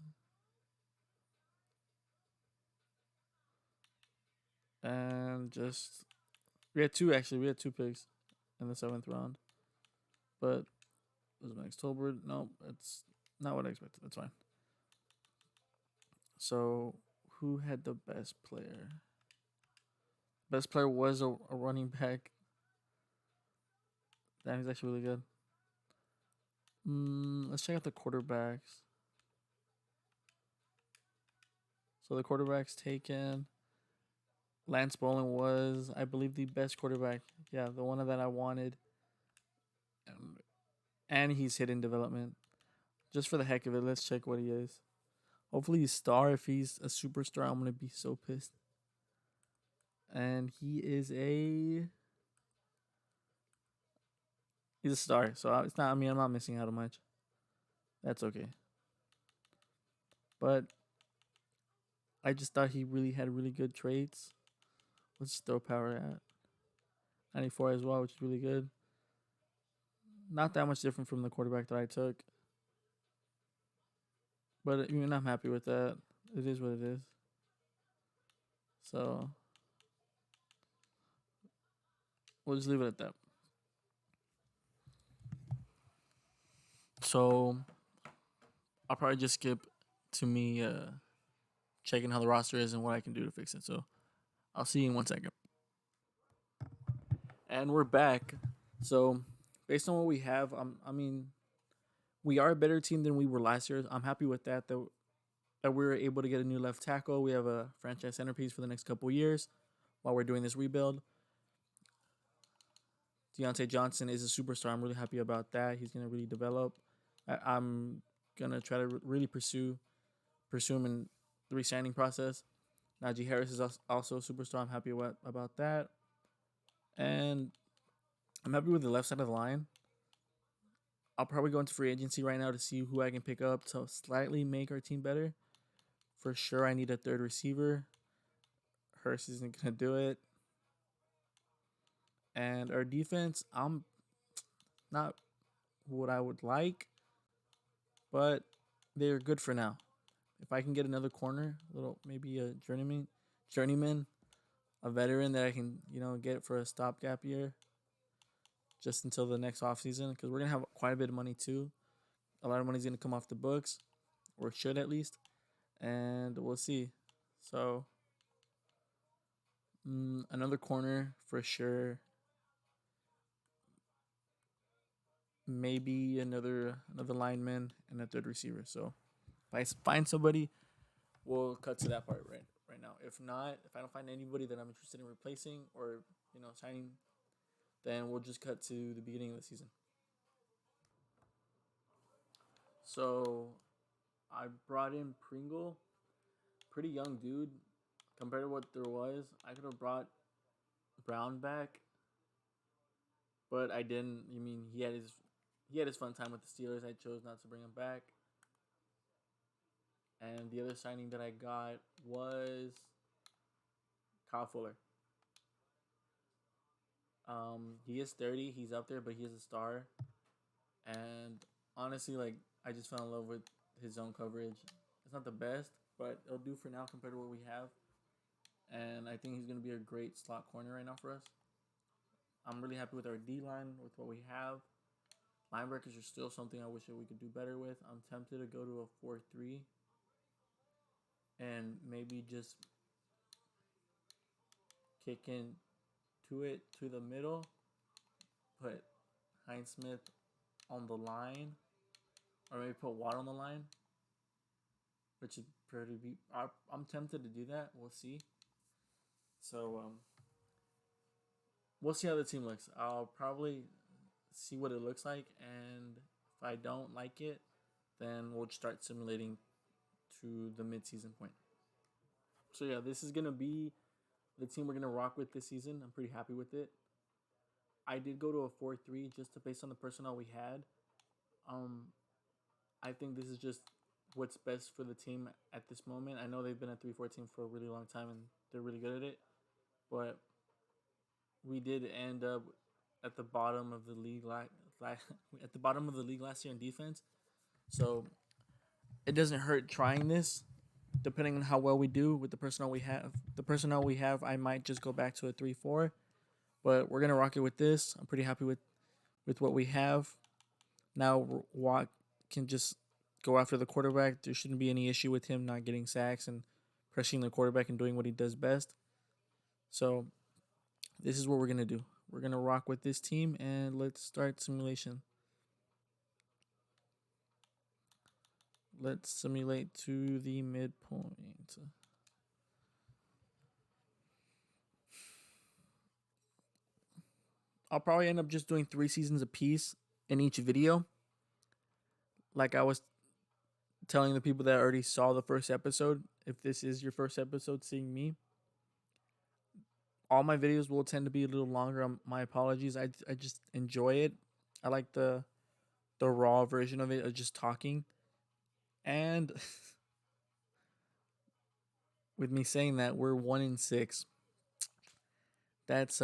And just we had two picks in the 7th round. But it was in October. No, that's not what I expected. That's fine. So who had the best player? Best player was a running back. That is actually really good. Let's check out the quarterbacks. So the quarterbacks taken. Lance Bowling was, I believe, the best quarterback. Yeah, the one that I wanted. And he's hidden development. Just for the heck of it, let's check what he is. Hopefully he's star. If he's a superstar, I'm going to be so pissed. And he's a star. So it's not, I mean, I'm not missing out on much. That's okay. But I just thought he really had really good traits. Let's throw power at 94 as well, which is really good. Not that much different from the quarterback that I took. But even I'm happy with that. It is what it is. So we'll just leave it at that. So I'll probably just skip to me checking how the roster is and what I can do to fix it. So I'll see you in 1 second. And we're back. So based on what we have, I mean, we are a better team than we were last year. I'm happy with that. That we were able to get a new left tackle. We have a franchise centerpiece for the next couple years while we're doing this rebuild. Deontay Johnson is a superstar. I'm really happy about that. He's going to really develop. I'm going to try to really pursue him in the re-signing process. Najee Harris is also a superstar. I'm happy about that. And I'm happy with the left side of the line. I'll probably go into free agency right now to see who I can pick up to slightly make our team better. For sure, I need a third receiver. Hurst isn't going to do it. And our defense, I'm not what I would like, but they're good for now. If I can get another corner, maybe a journeyman, a veteran that I can, get for a stopgap year, just until the next offseason, because we're going to have quite a bit of money too. A lot of money is going to come off the books, or should at least, and we'll see. So, another corner for sure. Maybe another lineman and a third receiver. So, if I find somebody, we'll cut to that part right now. If I don't find anybody that I'm interested in replacing or signing, then we'll just cut to the beginning of the season. So I brought in Pringle, pretty young dude. compared to what there was, I could have brought Brown back, but I didn't. You mean he had his fun time with the Steelers. I chose not to bring him back. And the other signing that I got was Kyle Fuller. He is 30. He's up there, but he is a star. And honestly, like I just fell in love with his zone coverage. It's not the best, but it'll do for now compared to what we have. And I think he's going to be a great slot corner right now for us. I'm really happy with our D line, with what we have. Linebackers are still something I wish that we could do better with. I'm tempted to go to a 4-3 and maybe just kick into it to the middle. Put Heinz Smith on the line, or maybe put Watt on the line, which would pretty be. I'm tempted to do that. We'll see. So we'll see how the team looks. I'll probably see what it looks like, and if I don't like it, then we'll start simulating to the mid-season point. So yeah, this is gonna be the team we're gonna rock with this season. I'm pretty happy with it. I did go to a 4-3 just to based on the personnel we had. I think this is just what's best for the team at this moment. I know they've been a 3-4 team for a really long time and they're really good at it, but we did end up at the bottom of the league at the bottom of the league last year in defense. So it doesn't hurt trying this. Depending on how well we do with the personnel we have, I might just go back to a 3-4. But we're gonna rock it with this. I'm pretty happy with what we have. Now Watt can just go after the quarterback. There shouldn't be any issue with him not getting sacks and pressuring the quarterback and doing what he does best. So this is what we're gonna do. We're gonna rock with this team and let's start simulation. Let's simulate to the midpoint. I'll probably end up just doing 3 seasons apiece in each video. Like I was telling the people that already saw the first episode, if this is your first episode seeing me, all my videos will tend to be a little longer. My apologies. I just enjoy it. I like the raw version of it, of just talking. And with me saying that, we're 1-6. That's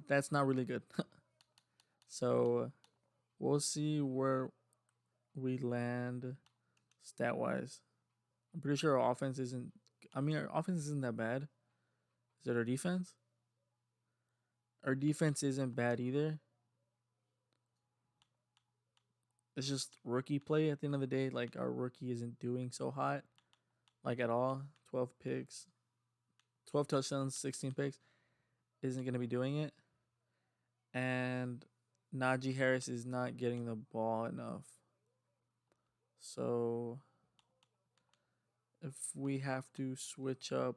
that's not really good. So we'll see where we land stat wise. I'm pretty sure our offense isn't. I mean, our offense isn't that bad. Is it our defense? Our defense isn't bad either. It's just rookie play at the end of the day. Like, our rookie isn't doing so hot, like, at all. 12 picks, 12 touchdowns, 16 picks. Isn't going to be doing it. And Najee Harris is not getting the ball enough. So if we have to switch up,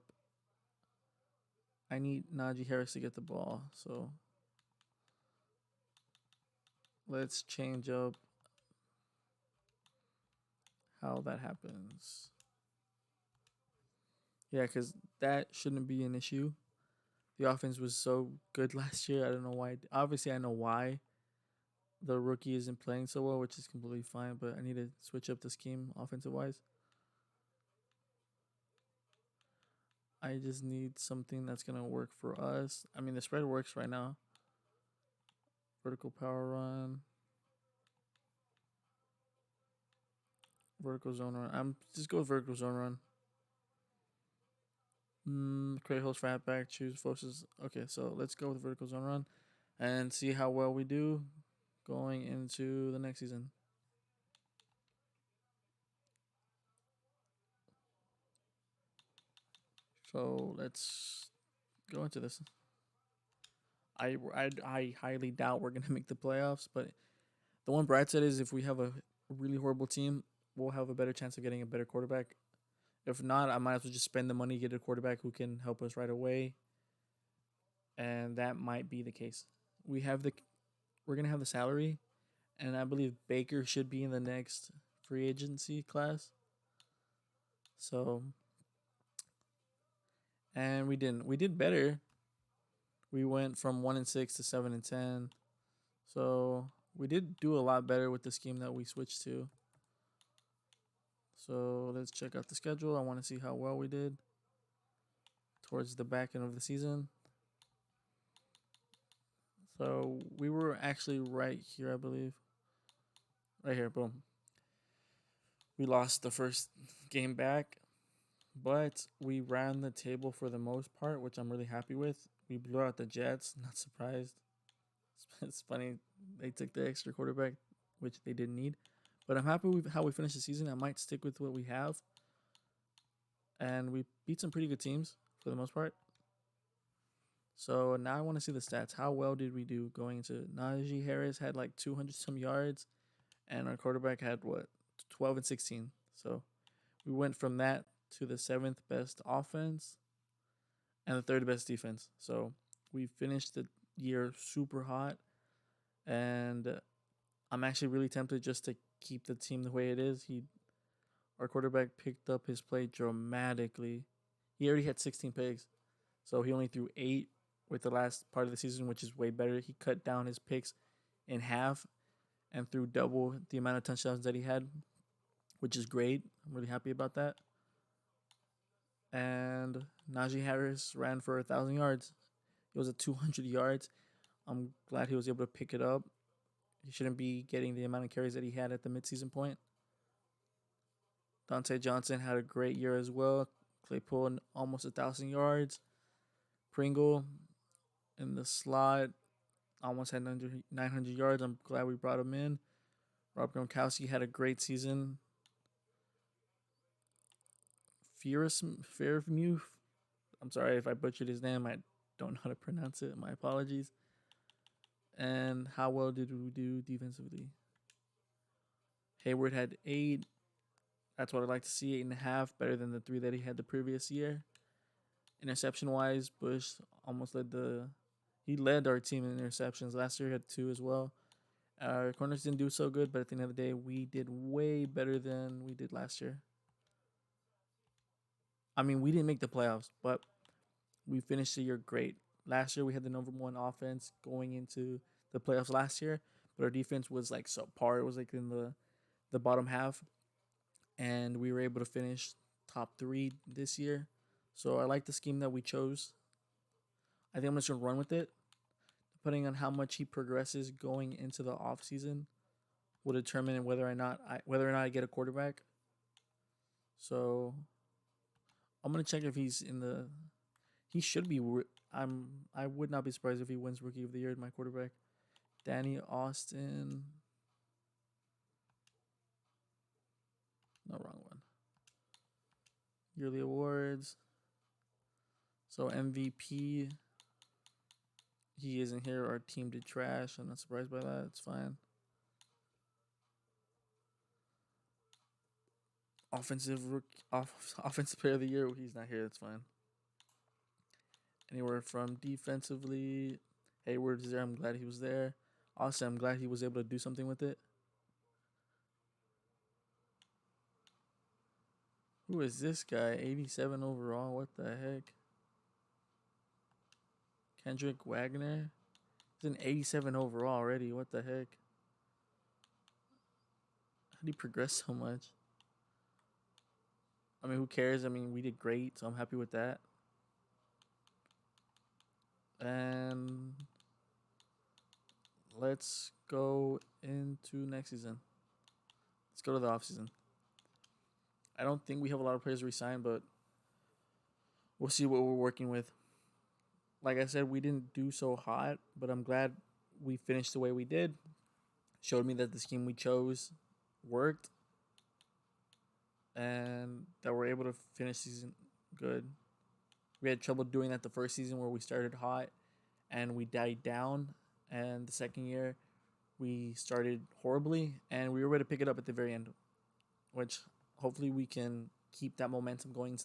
I need Najee Harris to get the ball. So let's change up how that happens. Yeah, because that shouldn't be an issue. The offense was so good last year. I don't know why. Obviously, I know why the rookie isn't playing so well, which is completely fine. But I need to switch up the scheme offensive-wise. I just need something that's going to work for us. I mean, the spread works right now. Vertical power run. Vertical zone run. I'm just go with vertical zone run. Create holes for halfback. Choose forces. Okay, so let's go with vertical zone run and see how well we do going into the next season. So let's go into this. I highly doubt we're gonna make the playoffs, but the one bright side is if we have a really horrible team, we'll have a better chance of getting a better quarterback. If not, I might as well just spend the money to get a quarterback who can help us right away. And that might be the case. We're gonna have the salary, and I believe Baker should be in the next free agency class. So and we didn't. We did better. We went from 1-6 to 7-10. So we did do a lot better with the scheme that we switched to. So let's check out the schedule. I want to see how well we did towards the back end of the season. So we were actually right here, I believe. Right here, boom. We lost the first game back, but we ran the table for the most part, which I'm really happy with. We blew out the Jets, not surprised. It's funny, they took the extra quarterback, which they didn't need. But I'm happy with how we finished the season. I might stick with what we have. And we beat some pretty good teams for the most part. So now I want to see the stats. How well did we do going into Najee Harris had like 200 some yards, and our quarterback had what 12 and 16. So we went from that to the 7th best offense and the 3rd best defense. So we finished the year super hot, and I'm actually really tempted just to keep the team the way it is. Our quarterback picked up his play dramatically. He already had 16 picks, so he only threw 8 with the last part of the season, which is way better. He cut down his picks in half and threw double the amount of touchdowns that he had, which is great. I'm really happy about that. And Najee Harris ran for 1,000 yards. It was at 200 yards. I'm glad he was able to pick it up. He shouldn't be getting the amount of carries that he had at the midseason point. Dante Johnson had a great year as well. Claypool almost 1,000 yards. Pringle in the slot almost had 900 yards. I'm glad we brought him in. Rob Gronkowski had a great season. Fairview, I'm sorry if I butchered his name. I don't know how to pronounce it. My apologies. And how well did we do defensively? Hayward had 8. That's what I'd like to see. 8.5, better than the 3 that he had the previous year. Interception wise, Bush almost he led our team in interceptions. Last year he had 2 as well. Our corners didn't do so good, but at the end of the day, we did way better than we did last year. I mean, we didn't make the playoffs, but we finished the year great. Last year we had the number 1 offense going into the playoffs last year, but our defense was like subpar. It was like in the bottom half, and we were able to finish top 3 this year. So I like the scheme that we chose. I think I'm just gonna run with it. Depending on how much he progresses going into the off season, will determine whether or not I get a quarterback. So I'm gonna check if he's in the. He should be. I would not be surprised if he wins Rookie of the Year. My quarterback, Danny Austin. No, wrong one. Yearly awards. So MVP. He isn't here. Our team did trash. I'm not surprised by that. It's fine. Offensive player of the year. He's not here. That's fine. Anywhere from defensively, Hayward's there. I'm glad he was there. Also, I'm glad he was able to do something with it. Who is this guy? 87 overall. What the heck? Kendrick Wagner. He's an 87 overall already. What the heck? How did he progress so much? I mean, who cares? I mean, we did great, so I'm happy with that. And let's go into next season. Let's go to the offseason. I don't think we have a lot of players resign, but we'll see what we're working with. Like I said, we didn't do so hot, but I'm glad we finished the way we did. Showed me that the scheme we chose worked, and that we're able to finish season good. We had trouble doing that the first season where we started hot and we died down, and the second year we started horribly and we were able to pick it up at the very end, which hopefully we can keep that momentum going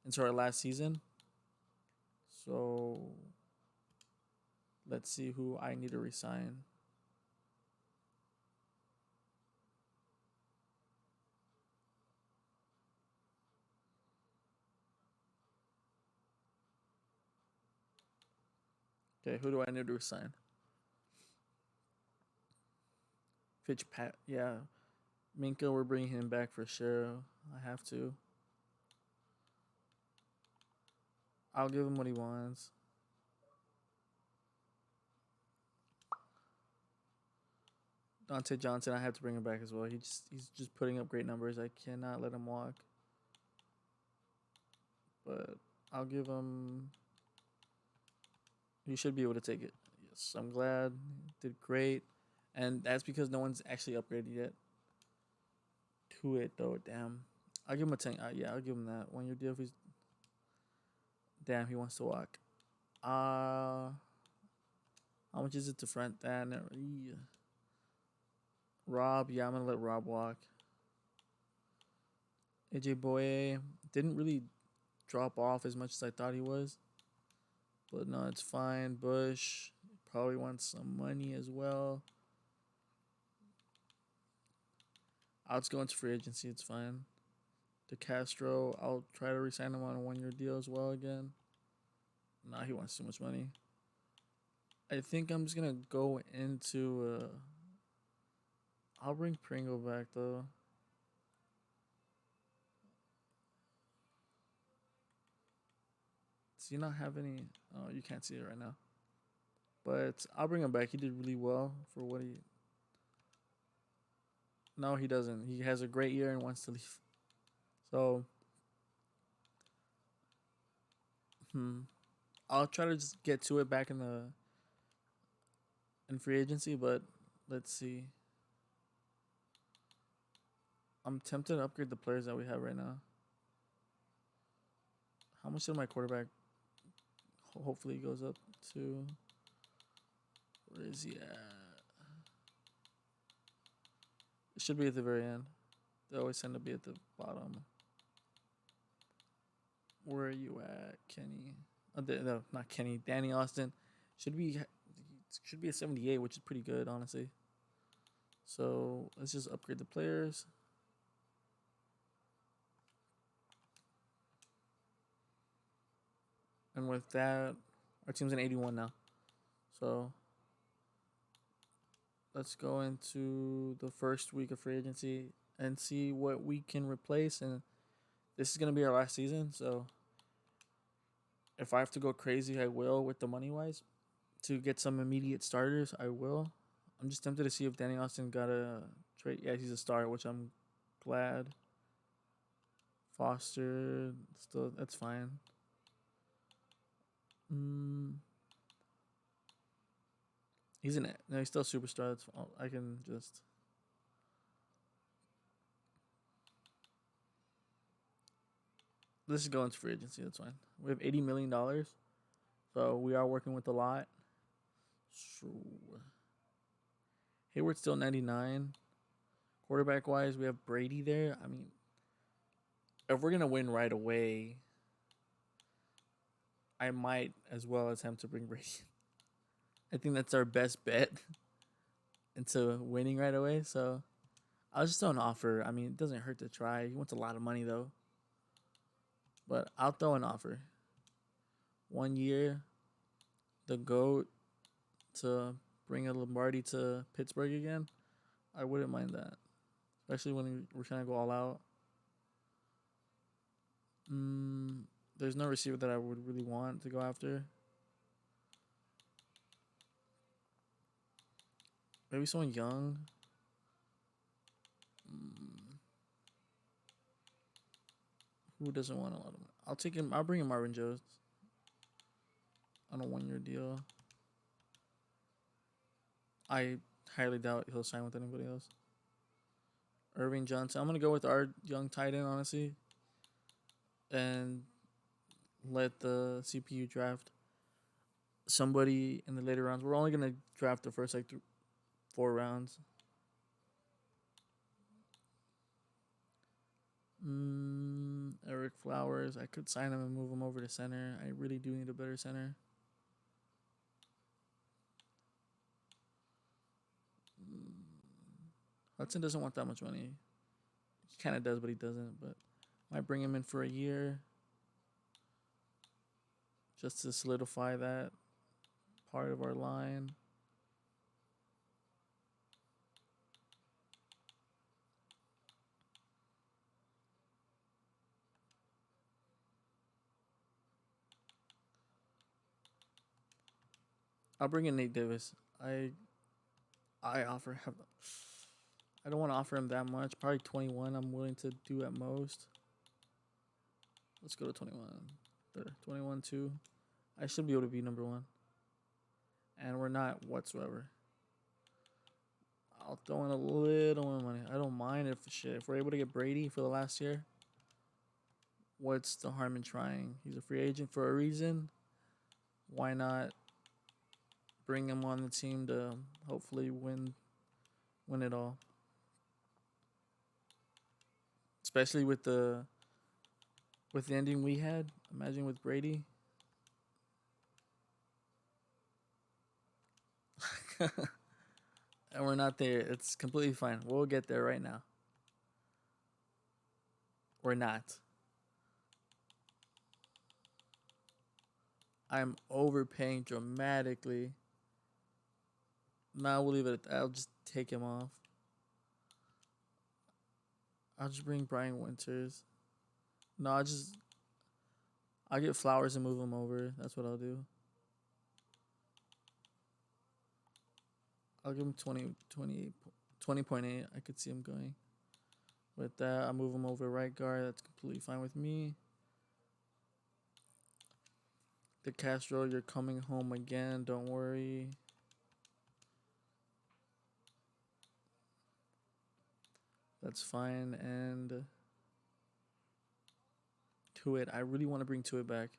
into our last season. So let's see who I need to resign. Okay, who do I need to resign? Fitzpat. Yeah, Minka. We're bringing him back for sure. I have to. I'll give him what he wants. Dante Johnson. I have to bring him back as well. He's just putting up great numbers. I cannot let him walk. But I'll give him. He should be able to take it. Yes, I'm glad. Did great, and that's because no one's actually upgraded yet to it though. Damn. I'll give him a 10. Yeah, I'll give him that 1 year deal if he's. Damn, he wants to walk. How much is it to front that? Yeah. Rob, yeah, I'm gonna let Rob walk. AJ Boye didn't really drop off as much as I thought he was, but no, it's fine. Bush probably wants some money as well. I'll just go into free agency. It's fine. De Castro, I'll try to resign him on a 1 year deal as well again. Nah, he wants too much money. I think I'm just gonna go into. I'll bring Pringle back though. Does he not have any? Oh, you can't see it right now. But I'll bring him back. He did really well for what he. No, he doesn't. He has a great year and wants to leave. So, I'll try to just get to it back in free agency, but let's see. I'm tempted to upgrade the players that we have right now. How much did my quarterback hopefully goes up to? Where is he at? It should be at the very end. They always tend to be at the bottom. Where are you at, Kenny? No, not Kenny. Danny Austin should be a 78, which is pretty good, honestly. So let's just upgrade the players. And with that, our team's an 81 now. So let's go into the first week of free agency and see what we can replace. And this is going to be our last season. So if I have to go crazy, I will with the money wise. To get some immediate starters, I will. I'm just tempted to see if Danny Austin got a trade. Yeah, he's a star, which I'm glad. Foster, still, that's fine. He's in it. No, he's still a superstar. That's I can just. Let's just go into free agency. That's fine. We have $80 million, so we are working with a lot. So Hayward's still 99. Quarterback wise, we have Brady there. I mean, if we're gonna win right away, I might as well attempt to bring Brady. I think that's our best bet into winning right away. So I'll just throw an offer. I mean, it doesn't hurt to try. He wants a lot of money though, but I'll throw an offer. 1 year, the GOAT to bring a Lombardi to Pittsburgh again. I wouldn't mind that, especially when we're trying to go all out. There's no receiver that I would really want to go after. Maybe someone young. Who doesn't want a lot of money? I'll take him. I'll bring him Marvin Jones on a 1 year deal. I highly doubt he'll sign with anybody else. Irving Johnson. I'm gonna go with our young tight end, honestly, and let the CPU draft somebody in the later rounds. We're only gonna draft the first 4 rounds. Eric Flowers. I could sign him and move him over to center. I really do need a better center. Hudson doesn't want that much money. He kind of does, but he doesn't. But might bring him in for a year just to solidify that part of our line. I'll bring in Nate Davis. I offer him. I don't want to offer him that much. Probably 21. I'm willing to do at most. Let's go to 21. There, 21 2. I should be able to be number one. And we're not whatsoever. I'll throw in a little more money. I don't mind if we're able to get Brady for the last year. What's the harm in trying? He's a free agent for a reason. Why not bring him on the team to hopefully win it all? Especially with the ending we had. Imagine with Brady. And we're not there. It's completely fine. We'll get there right now. We're not. I'm overpaying dramatically. Now we'll leave it at that. I'll just take him off. I'll just bring Brian Winters. No, I'll get Flowers and move him over. That's what I'll do. I'll give him 20.8. I could see him going. With that, I'll move him over right guard. That's completely fine with me. The Castro, you're coming home again. Don't worry. That's fine. And Tuit. I really want to bring Tuit back.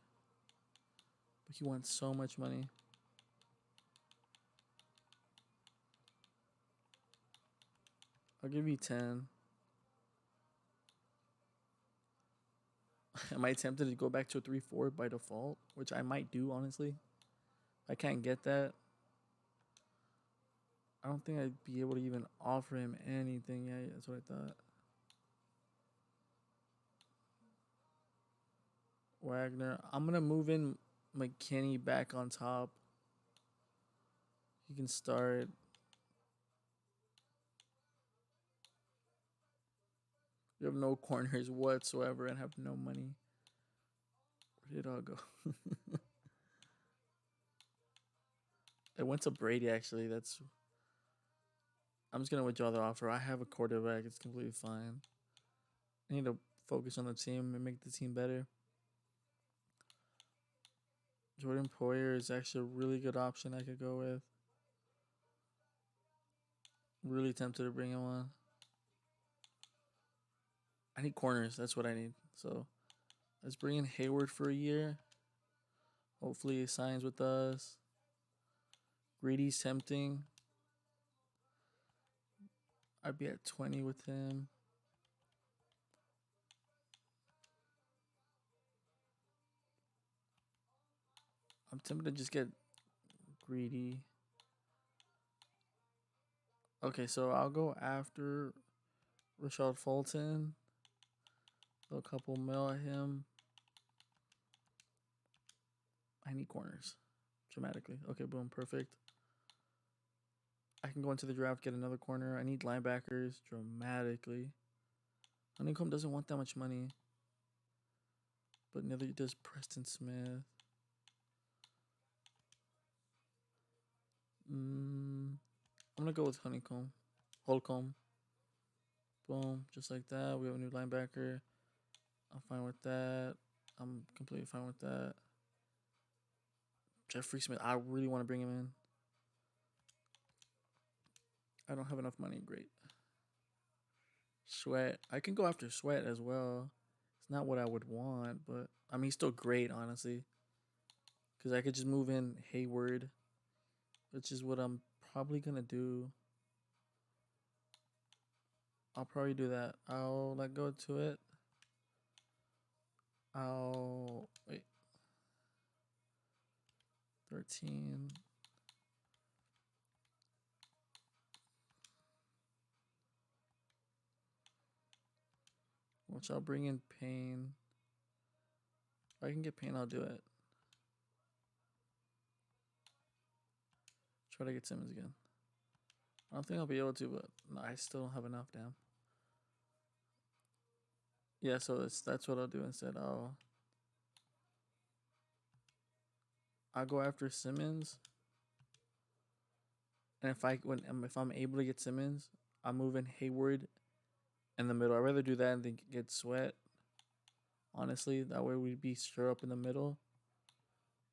But he wants so much money. I'll give you 10. Am I tempted to go back to a 3-4 by default? Which I might do, honestly. I can't get that. I don't think I'd be able to even offer him anything yet. That's what I thought. Wagner. I'm going to move in McKinney back on top. He can start. You have no corners whatsoever and have no money. Where did it all go? It went to Brady, actually. I'm just going to withdraw the offer. I have a quarterback. It's completely fine. I need to focus on the team and make the team better. Jordan Poyer is actually a really good option I could go with. Really tempted to bring him on. I need corners. That's what I need. So let's bring in Hayward for a year. Hopefully he signs with us. Greedy's tempting. I'd be at 20 with him. I'm tempted to just get Greedy. Okay, so I'll go after Rashad Fulton. Throw a couple mil at him. I need corners. Dramatically. Okay, boom, perfect. I can go into the draft, get another corner. I need linebackers dramatically. Honeycomb doesn't want that much money. But neither does Preston Smith. I'm going to go with Honeycomb. Holcomb. Boom, just like that. We have a new linebacker. I'm fine with that. I'm completely fine with that. Jeffrey Smith, I really want to bring him in. I don't have enough money. Great. Sweat. I can go after Sweat as well. It's not what I would want, but I mean, he's still great, honestly. Because I could just move in Hayward, which is what I'm probably going to do. I'll probably do that. I'll let go to it. Wait. 13. Which I'll bring in Payne. If I can get Payne, I'll do it. Try to get Simmons again. I don't think I'll be able to, but no, I still don't have enough. Damn. Yeah, so that's what I'll do instead. I'll go after Simmons, and if I'm able to get Simmons, I'm moving Hayward in the middle. I'd rather do that than get Sweat. Honestly, that way we'd be sure up in the middle,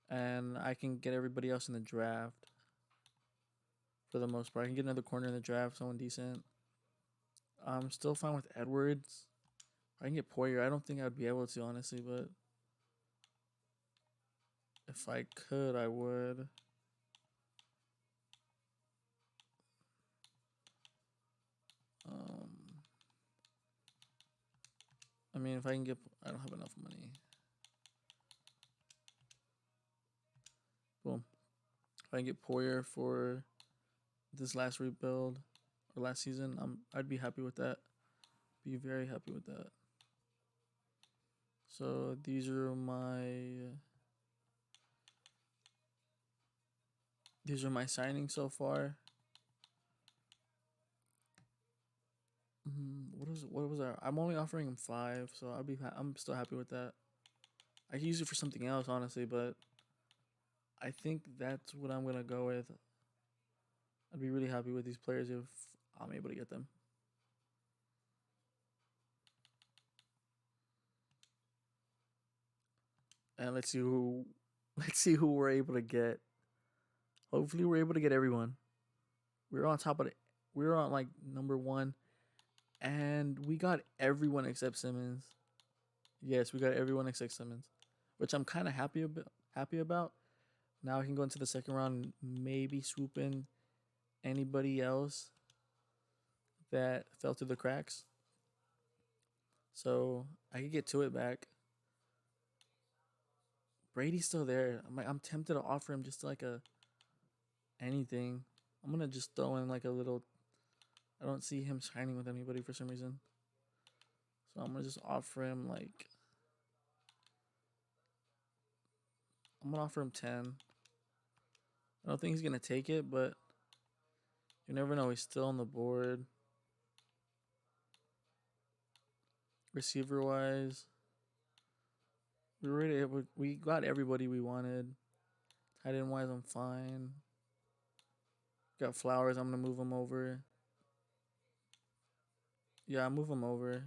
and I can get everybody else in the draft. For the most part, I can get another corner in the draft, someone decent. I'm still fine with Edwards. I can get Poyer. I don't think I'd be able to, honestly, but if I could, I would. I mean, if I can get, I don't have enough money. Boom. If I can get Poyer for this last rebuild or last season, I'd be happy with that. Be very happy with that. So these are my signings so far. What was that? I'm only offering him 5, so I'm still happy with that. I could use it for something else, honestly, but I think that's what I'm gonna go with. I'd be really happy with these players if I'm able to get them. And let's see who we're able to get. Hopefully we're able to get everyone. We're on top of it. We're on like number 1. And we got everyone except Simmons. Yes, we got everyone except Simmons, which I'm kind of happy about. Now I can go into the second round and maybe swoop in anybody else that fell through the cracks. So I could get to it back. Brady's still there. I'm tempted to offer him just like anything. I'm gonna just throw in like a little. I don't see him signing with anybody for some reason. So I'm gonna just offer him like. I'm gonna offer him 10. I don't think he's gonna take it, but you never know. He's still on the board. Receiver wise, we got everybody we wanted. Tight end wise, I'm fine. Got Flowers. I'm gonna move him over. Yeah, I move him over.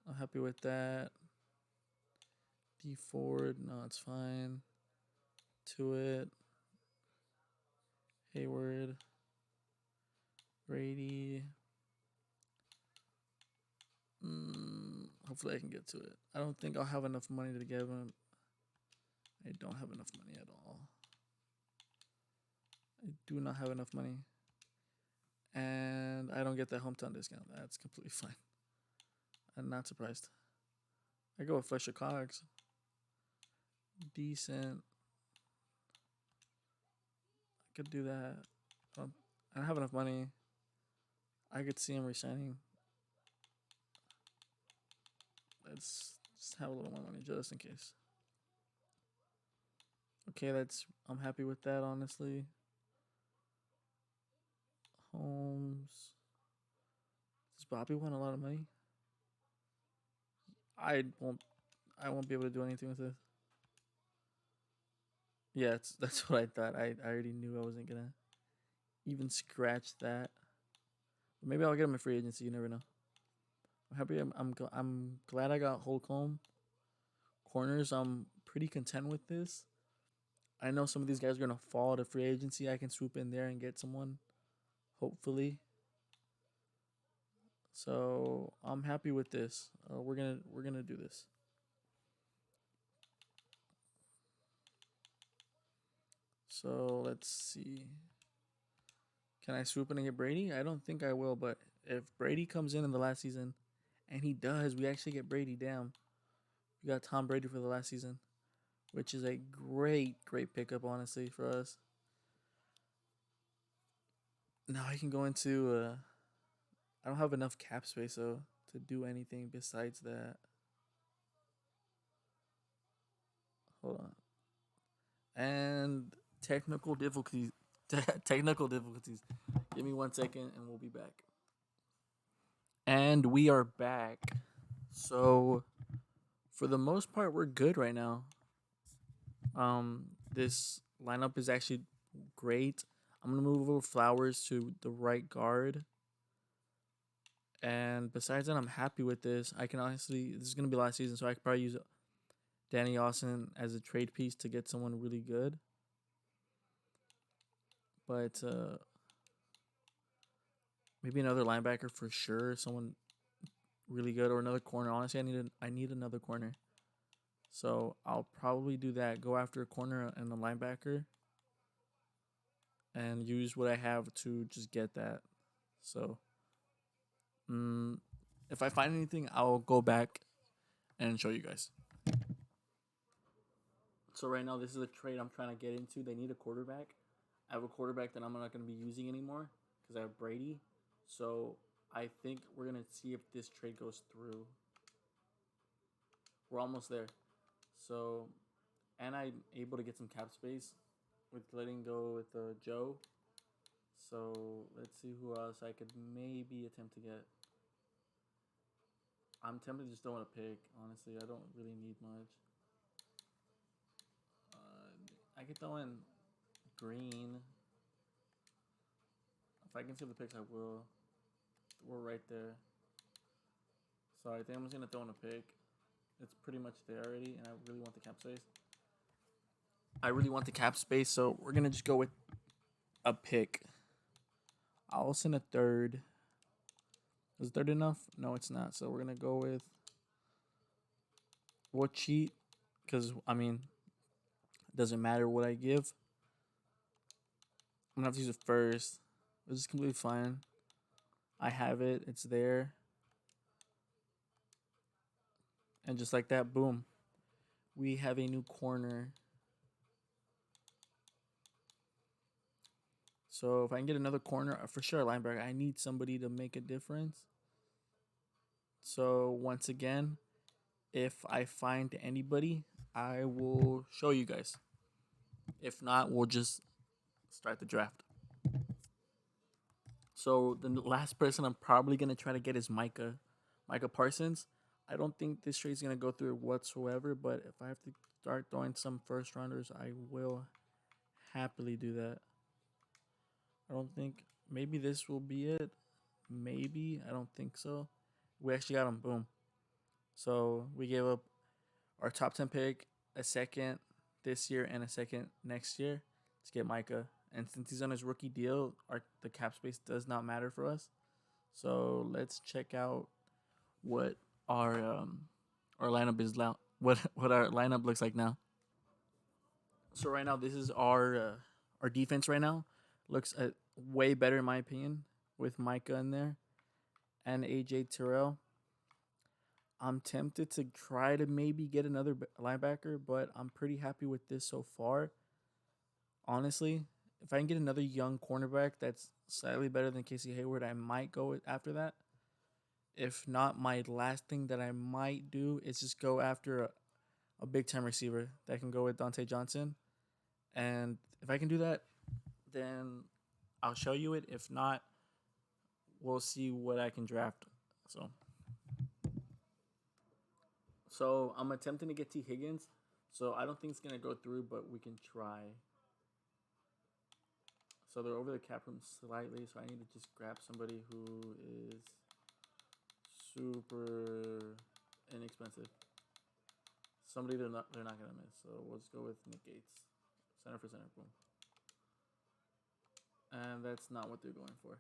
I'm happy with that. D Ford, no, it's fine. To it. Hayward. Brady. Hopefully I can get to it. I don't think I'll have enough money to give him. I don't have enough money at all. I do not have enough money. And I don't get that hometown discount. That's completely fine. I'm not surprised. I go with Fletcher Cox. Decent. I could do that. I don't have enough money. I could see him resigning. Let's just have a little more money just in case. Okay, I'm happy with that, honestly. Holmes. Does Bobby want a lot of money? I won't be able to do anything with this. Yeah, that's what I thought. I already knew I wasn't gonna even scratch that. But maybe I'll get him a free agency. You never know. I'm happy. I'm glad I got Holcomb. Corners. I'm pretty content with this. I know some of these guys are gonna fall to free agency. I can swoop in there and get someone, hopefully. So I'm happy with this. We're gonna do this. So let's see. Can I swoop in and get Brady? I don't think I will, but if Brady comes in the last season, and he does, we actually get Brady. Damn, we got Tom Brady for the last season, which is a great pickup, honestly, for us. Now I can go into. I don't have enough cap space though to do anything besides that. Hold on. And Technical difficulties. Technical difficulties. Give me 1 second and we'll be back. And we are back. So, for the most part, we're good right now. This lineup is actually great. I'm gonna move over Flowers to the right guard. And besides that, I'm happy with this. I can honestly, this is gonna be last season, so I could probably use Danny Austin as a trade piece to get someone really good. But maybe another linebacker for sure, someone really good, or another corner. Honestly, I need another corner. So I'll probably do that. Go after a corner and a linebacker, and use what I have to just get that. So, if I find anything, I'll go back and show you guys. So right now, this is a trade I'm trying to get into. They need a quarterback. I have a quarterback that I'm not going to be using anymore because I have Brady. So I think we're going to see if this trade goes through. We're almost there. So, and I'm able to get some cap space with letting go with Joe. So let's see who else I could maybe attempt to get. I'm tempted to just throw in a pick. Honestly, I don't really need much. I could throw in Green. If I can save the picks, I will. We're right there. So I think I'm just gonna throw in a pick. It's pretty much there already, and I really want the cap space. So we're gonna just go with a pick. I'll send a third. Is third enough? No, it's not. So we're gonna go with. We'll cheat, because I mean, it doesn't matter what I give. I'm gonna have to use it first. This is completely fine. I have it. It's there. And just like that, boom. We have a new corner. So if I can get another corner, for sure, linebacker, I need somebody to make a difference. So once again, if I find anybody, I will show you guys. If not, we'll just start the draft. So the last person I'm probably going to try to get is Micah Parsons. I don't think this trade's going to go through whatsoever, but if I have to start throwing some first rounders, I will happily do that. I don't think, maybe this will be it. Maybe, I don't think so. We actually got him, boom. So we gave up our top 10 pick, a second this year, and a second next year to get Micah. And since he's on his rookie deal, the cap space does not matter for us. So let's check out what our lineup is now. What our lineup looks like now. So right now, this is our defense. Right now, looks way better in my opinion with Micah in there and AJ Terrell. I'm tempted to try to maybe get another linebacker, but I'm pretty happy with this so far. Honestly, if I can get another young cornerback that's slightly better than Casey Hayward, I might go after that. If not, my last thing that I might do is just go after a big time receiver that can go with Dante Johnson. And if I can do that, then I'll show you it. If not, we'll see what I can draft. So I'm attempting to get T. Higgins. So I don't think it's going to go through, but we can try. So they're over the cap room slightly, so I need to just grab somebody who is super inexpensive. Somebody they're not gonna miss. So we'll just go with Nick Gates, center for center, boom. And that's not what they're going for.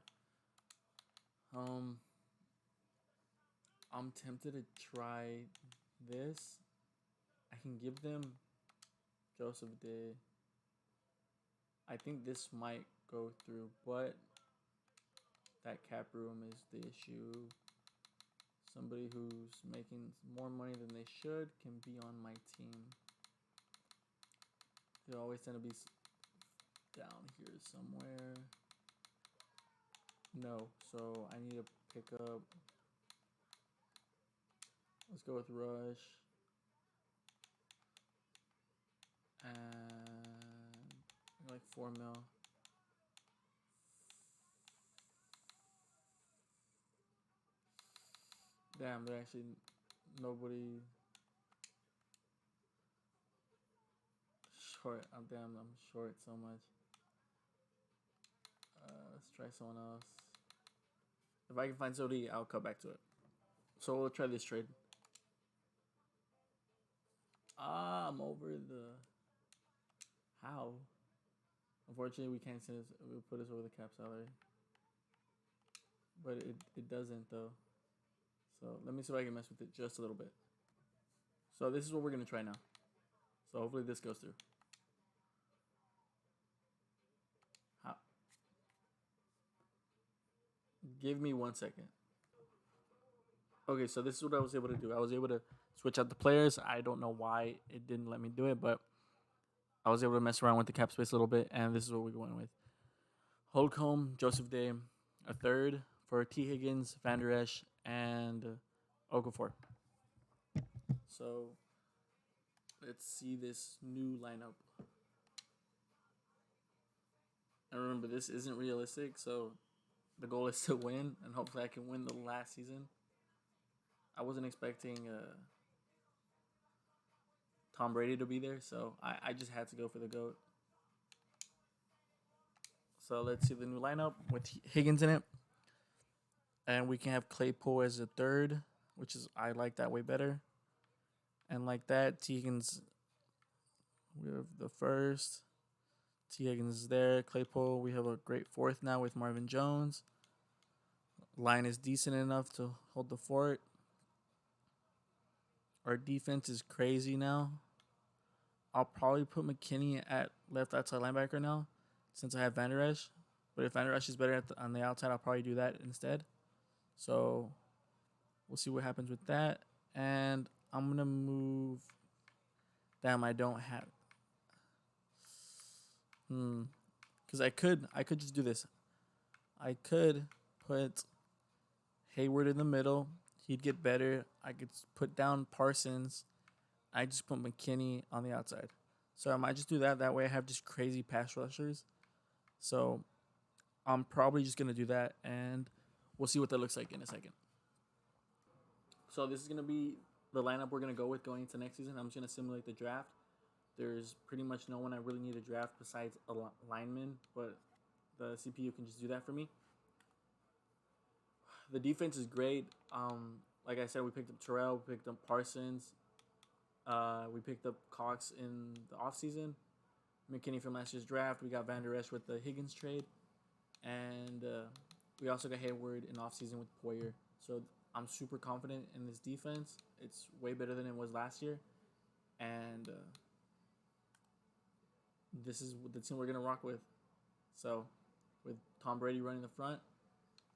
I'm tempted to try this. I can give them Joseph Day. I think this might go through, but that cap room is the issue. Somebody who's making more money than they should can be on my team. They always tend to be down here somewhere. No, so I need to pick up. Let's go with Rush. And 4 mil. Damn, there actually nobody short. I'm short so much. Let's try someone else. If I can find somebody, I'll come back to it. So we'll try this trade. I'm over the. How? Unfortunately, we can't send us. We'll put us over the cap salary. But it doesn't though. So let me see if I can mess with it just a little bit. So this is what we're gonna try now. So hopefully this goes through. How? Give me 1 second. Okay, so this is what I was able to do. I was able to switch out the players. I don't know why it didn't let me do it, but I was able to mess around with the cap space a little bit, and this is what we're going with. Holcomb, Joseph Day, a third for T. Higgins, Van Der Esch, and Okafor. So let's see this new lineup. And remember, this isn't realistic, so the goal is to win, and hopefully I can win the last season. I wasn't expecting Tom Brady to be there, so I just had to go for the GOAT. So let's see the new lineup with Higgins in it. And we can have Claypool as a third, which is, I like that way better. And like that, T. Higgins, we have the first. T. Higgins is there. Claypool, we have a great fourth now with Marvin Jones. Line is decent enough to hold the fort. Our defense is crazy now. I'll probably put McKinney at left outside linebacker now, since I have Van Der Esch. But if Van Der Esch is better on the outside, I'll probably do that instead. So we'll see what happens with that. And I'm going to move. Damn, I don't have. Because I could just do this. I could put Hayward in the middle. He'd get better. I could put down Parsons. I just put McKinney on the outside. So I might just do that. That way I have just crazy pass rushers. So I'm probably just going to do that. And we'll see what that looks like in a second. So this is going to be the lineup we're going to go with going into next season. I'm just going to simulate the draft. There's pretty much no one I really need to draft besides a lineman. But the CPU can just do that for me. The defense is great. Like I said, we picked up Terrell. We picked up Parsons. We picked up Cox in the offseason. McKinney from last year's draft. We got Van Der Esch with the Higgins trade. And we also got Hayward in offseason with Poyer. So I'm super confident in this defense. It's way better than it was last year. And this is the team we're going to rock with. So with Tom Brady running the front,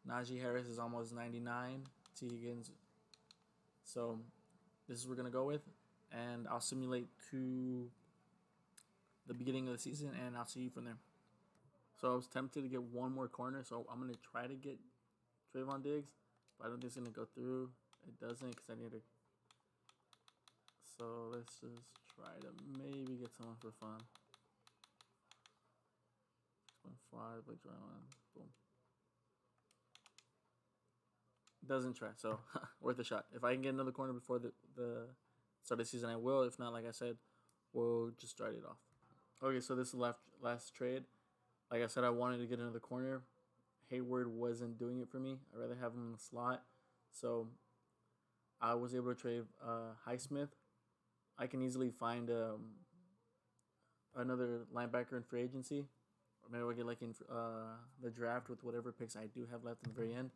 Najee Harris is almost 99. T. Higgins. So this is what we're going to go with. And I'll simulate to the beginning of the season, and I'll see you from there. So I was tempted to get one more corner, so I'm going to try to get Trayvon Diggs, but I don't think it's going to go through. It doesn't because I need to. So let's just try to maybe get someone for fun. 6.5, like Trayvon. Boom. Doesn't try, so worth a shot. If I can get another corner before the start of the season, I will. If not, like I said, we'll just start it off. Okay, so this is the last trade. Like I said, I wanted to get another corner. Hayward wasn't doing it for me. I'd rather have him in the slot. So I was able to trade Highsmith. I can easily find another linebacker in free agency. Or maybe I'll get like in the draft with whatever picks I do have left in the very end.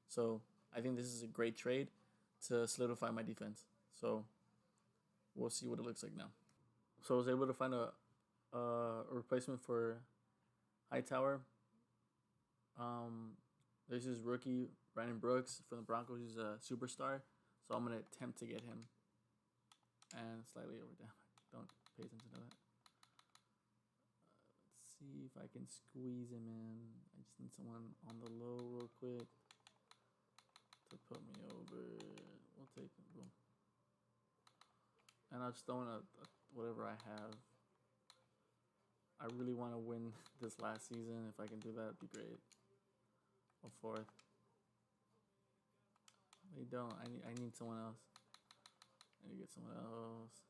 So I think this is a great trade to solidify my defense. So we'll see what it looks like now. So I was able to find a replacement for Hightower. There's this rookie, Brandon Brooks, from the Broncos. He's a superstar. So I'm going to attempt to get him. And slightly over down. Don't pay attention to that. Let's see if I can squeeze him in. I just need someone on the low real quick to put me over. We'll take him. Boom. And I'll just throw in whatever I have. I really want to win this last season. If I can do that, it'd be great. A fourth. They don't. I need someone else. I need to get someone else.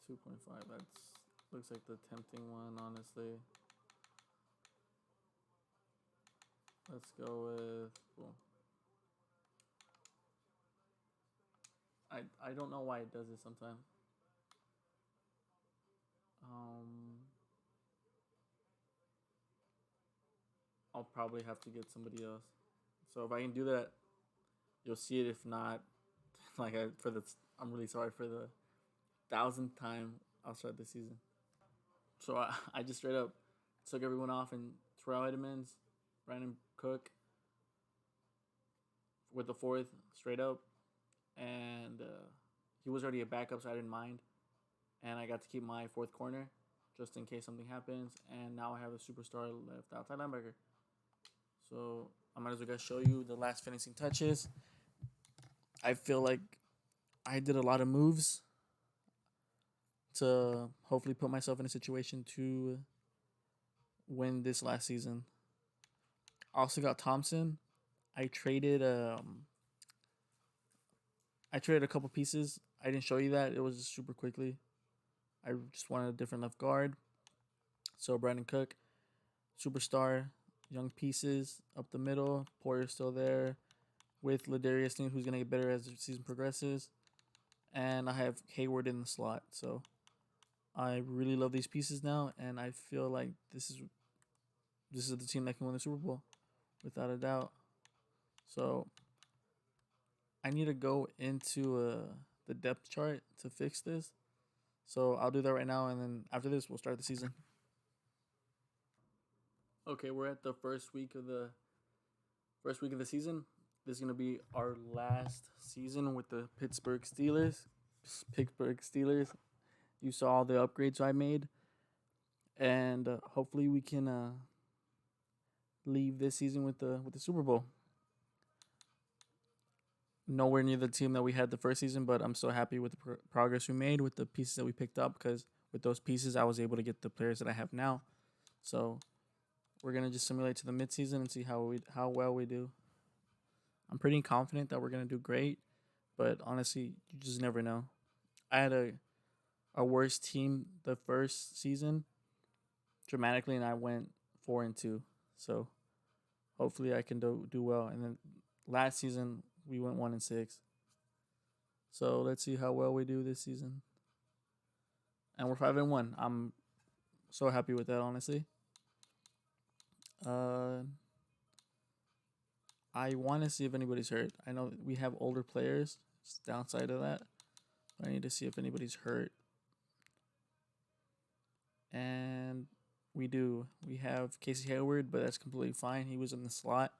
$2.5. That's looks like the tempting one, honestly. Let's go with. Well, I don't know why it does it sometimes. I'll probably have to get somebody else. So if I can do that, you'll see it. If not, I'm really sorry for the thousandth time I'll start this season. So I just straight up took everyone off and Terrell Edmonds, Brandon Cook with the fourth straight up, and he was already a backup, so I didn't mind. And I got to keep my fourth corner just in case something happens. And now I have a superstar left outside linebacker. So I might as well show you the last finishing touches. I feel like I did a lot of moves to hopefully put myself in a situation to win this last season. I also got Thompson. I traded a couple pieces. I didn't show you that. It was just super quickly. I just wanted a different left guard. So Brandon Cook, superstar, young pieces up the middle. Poyer's still there with Ladarius Sneed, who's going to get better as the season progresses. And I have Hayward in the slot. So I really love these pieces now, and I feel like this is the team that can win the Super Bowl, without a doubt. So I need to go into the depth chart to fix this. So I'll do that right now, and then after this, we'll start the season. Okay, we're at the first week of the season. This is gonna be our last season with the Pittsburgh Steelers. You saw all the upgrades I made, and hopefully we can leave this season with the Super Bowl. Nowhere near the team that we had the first season, but I'm so happy with the progress we made with the pieces that we picked up, because with those pieces I was able to get the players that I have now. So we're gonna just simulate to the midseason and see how well we do. I'm pretty confident that we're gonna do great, but honestly, you just never know. I had a worse team the first season dramatically, and I went 4-2. So hopefully I can do well. And then last season we went 1-6. So let's see how well we do this season. And we're 5-1. I'm so happy with that, honestly. I want to see if anybody's hurt. I know we have older players. It's the downside of that. But I need to see if anybody's hurt. And we do. We have Casey Hayward, but that's completely fine. He was in the slot.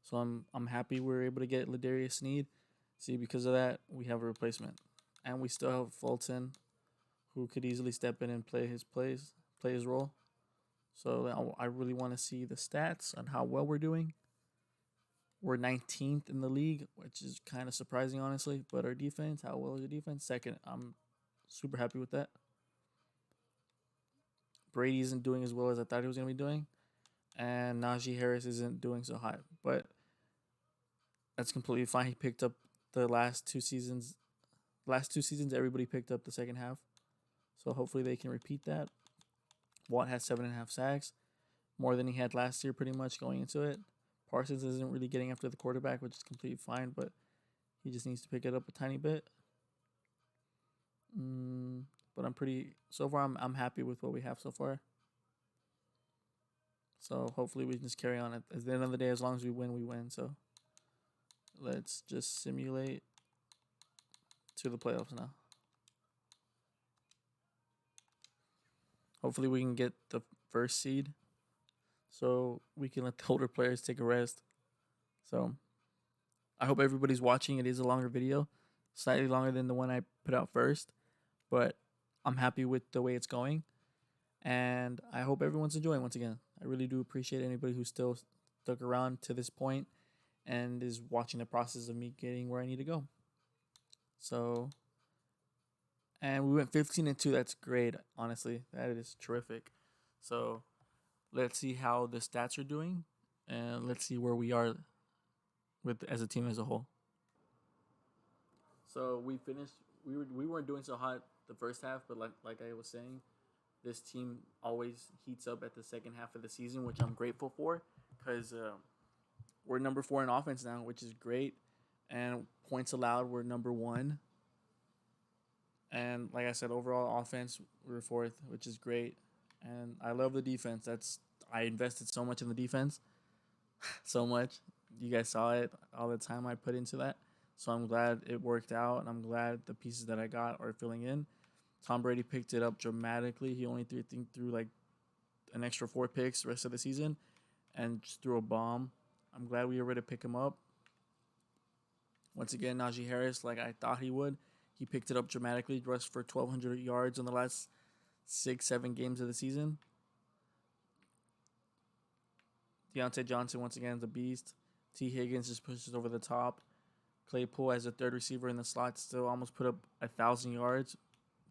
So I'm happy we were able to get Ladarius Sneed. See, because of that, we have a replacement. And we still have Fulton, who could easily step in and play his role. So I really want to see the stats on how well we're doing. We're 19th in the league, which is kind of surprising, honestly. But our defense, how well is the defense? Second. I'm super happy with that. Brady isn't doing as well as I thought he was going to be doing. And Najee Harris isn't doing so high. But that's completely fine. He picked up the last two seasons. Everybody picked up the second half. So hopefully they can repeat that. Watt has 7.5 sacks. More than he had last year, pretty much, going into it. Parsons isn't really getting after the quarterback, which is completely fine, but he just needs to pick it up a tiny bit. But so far I'm happy with what we have so far. So hopefully we can just carry on. At the end of the day, as long as we win, we win. So let's just simulate to the playoffs now. Hopefully we can get the first seed, so we can let the older players take a rest. So I hope everybody's watching. It is a longer video, slightly longer than the one I put out first, but I'm happy with the way it's going, and I hope everyone's enjoying once again. I really do appreciate anybody who still stuck around to this point and is watching the process of me getting where I need to go. So, and we went 15-2. That's great. Honestly, that is terrific. So let's see how the stats are doing, and let's see where we are with as a team as a whole. So we finished. We weren't doing so hot the first half, but like I was saying, this team always heats up at the second half of the season, which I'm grateful for, because we're number 4 in offense now, which is great, and points allowed we're number 1, and like I said, overall offense we're 4th, which is great, and I love the defense. I invested so much in the defense, so much. You guys saw it, all the time I put into that. So I'm glad it worked out, and I'm glad the pieces that I got are filling in. Tom Brady picked it up dramatically. He only threw like an extra 4 picks the rest of the season, and just threw a bomb. I'm glad we were able to pick him up. Once again, Najee Harris, like I thought he would, he picked it up dramatically. Rushed for 1,200 yards in the last 6-7 games of the season. Deontay Johnson once again is a beast. T. Higgins just pushes over the top. Claypool as a third receiver in the slot still almost put up 1,000 yards.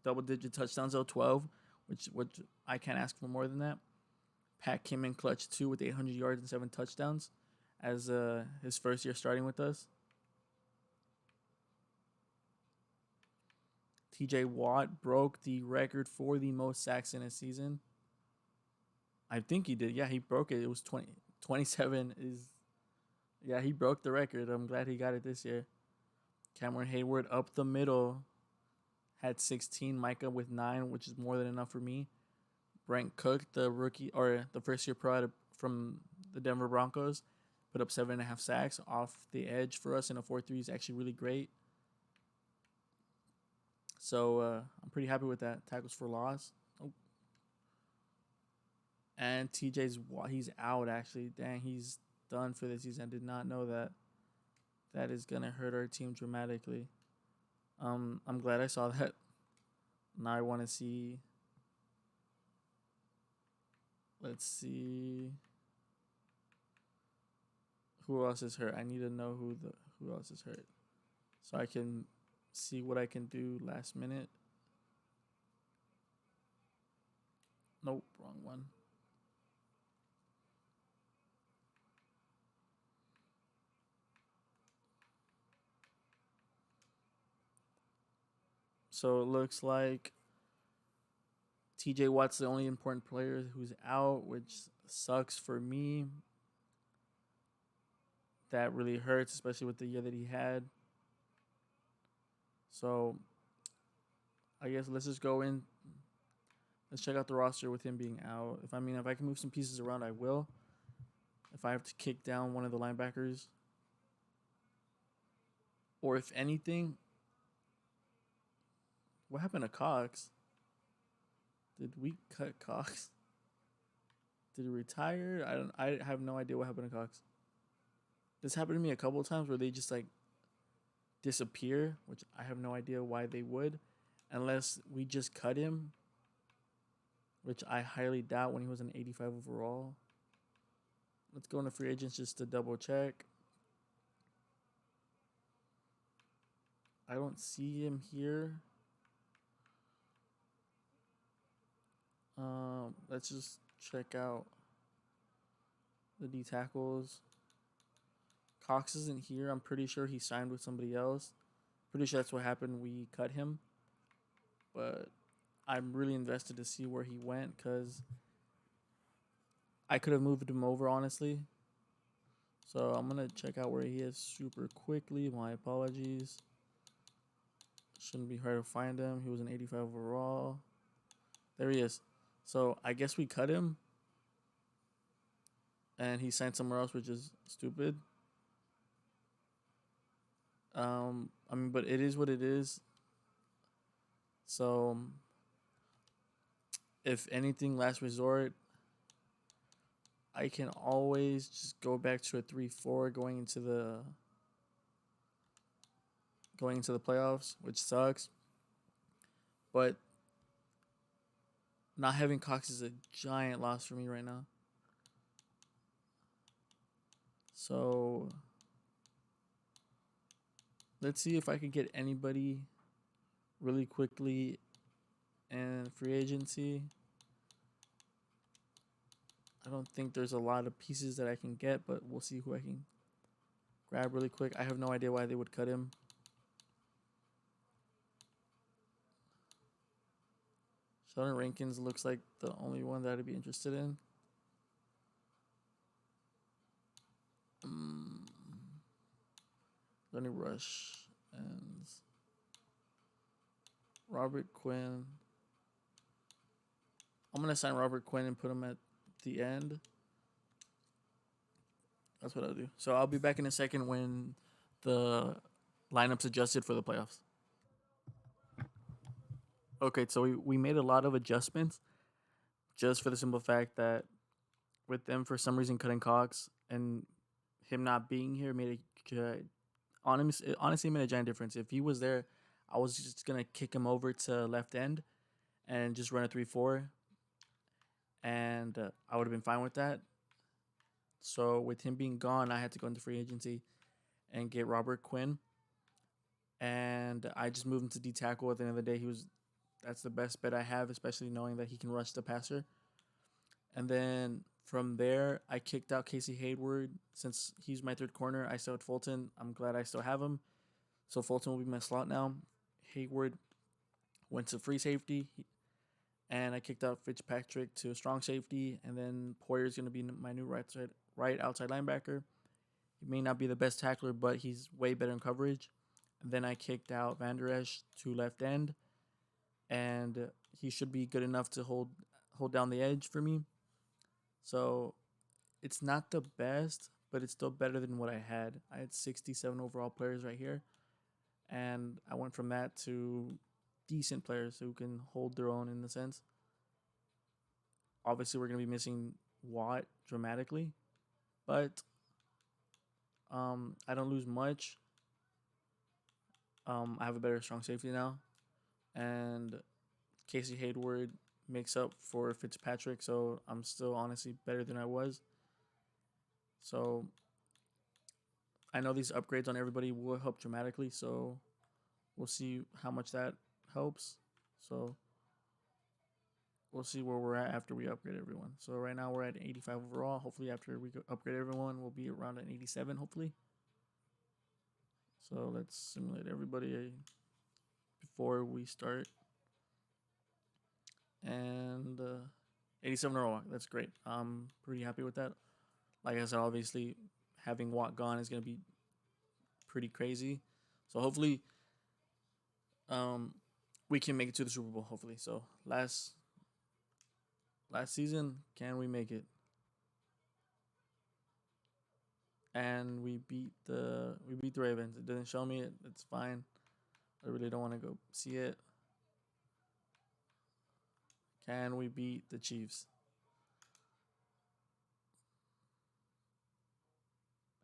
Double-digit touchdowns though, 12, which I can't ask for more than that. Pat came in clutch too with 800 yards and 7 touchdowns as his first year starting with us. TJ Watt broke the record for the most sacks in a season. I think he did. Yeah, he broke it. It was 27 is... Yeah, he broke the record. I'm glad he got it this year. Cameron Hayward up the middle had 16. Micah with 9, which is more than enough for me. Brent Cook, the rookie or the first year pro from the Denver Broncos, put up 7.5 sacks off the edge for us in a 4-3 is actually really great. So I'm pretty happy with that. Tackles for loss. Oh. And he's out actually. Dang, he's done for the season. I did not know that. That is gonna hurt our team dramatically. I'm glad I saw that. Now I want to see. Let's see. Who else is hurt? I need to know who else is hurt, so I can see what I can do last minute. Nope, wrong one. So it looks like TJ Watt's the only important player who's out, which sucks for me. That really hurts, especially with the year that he had. So I guess let's just go in. Let's check out the roster with him being out. If I can move some pieces around, I will. If I have to kick down one of the linebackers, or if anything, what happened to Cox? Did we cut Cox? Did he retire? I have no idea what happened to Cox. This happened to me a couple of times where they just like disappear, which I have no idea why they would, unless we just cut him, which I highly doubt when he was an 85 overall. Let's go into free agents just to double check. I don't see him here. Let's just check out the D tackles. Cox isn't here. I'm pretty sure he signed with somebody else. Pretty sure that's what happened. We cut him. But I'm really invested to see where he went because I could have moved him over, honestly. So I'm going to check out where he is super quickly. My apologies. Shouldn't be hard to find him. He was an 85 overall. There he is. So I guess we cut him. And he signed somewhere else, which is stupid. But it is what it is. So, if anything, last resort, I can always just go back to a 3-4 going into the playoffs, which sucks. But not having Cox is a giant loss for me right now. So Let's see if I can get anybody really quickly in free agency. I don't think there's a lot of pieces that I can get, but we'll see who I can grab really quick. I have no idea why they would cut him. Sheldon Rankins looks like the only one that I'd be interested in. Lenny Rush and Robert Quinn. I'm going to sign Robert Quinn and put him at the end. That's what I'll do. So I'll be back in a second when the lineup's adjusted for the playoffs. Okay, so we made a lot of adjustments just for the simple fact that with them for some reason cutting Cox and him not being here made honestly made a giant difference. If he was there, I was just gonna kick him over to left end and just run a 3-4, and I would have been fine with that. So with him being gone, I had to go into free agency and get Robert Quinn, and I just moved him to D tackle. At the end of the day, that's the best bet I have, especially knowing that he can rush the passer. And then from there, I kicked out Casey Hayward since he's my third corner. I still had Fulton. I'm glad I still have him. So Fulton will be my slot now. Hayward went to free safety, and I kicked out Fitzpatrick to strong safety. And then Poyer's going to be my new right outside linebacker. He may not be the best tackler, but he's way better in coverage. And then I kicked out Van Der Esch to left end, and he should be good enough to hold down the edge for me. So it's not the best, but it's still better than what I had. I had 67 overall players right here, and I went from that to decent players who can hold their own in the sense. Obviously, we're going to be missing Watt dramatically, but I don't lose much. I have a better strong safety now, and Casey Hayward makes up for Fitzpatrick, so I'm still honestly better than I was. So I know these upgrades on everybody will help dramatically, so we'll see how much that helps. So we'll see where we're at after we upgrade everyone. So right now we're at 85 overall. Hopefully after we upgrade everyone, we'll be around an 87, hopefully. So let's simulate everybody before we start. And 87 overall, that's great. I'm pretty happy with that. Like I said, obviously having Watt gone is going to be pretty crazy. So hopefully we can make it to the Super Bowl, hopefully. So last season, can we make it? And we beat the Ravens. It didn't show me it. It's fine. I really don't want to go see it. Can we beat the Chiefs?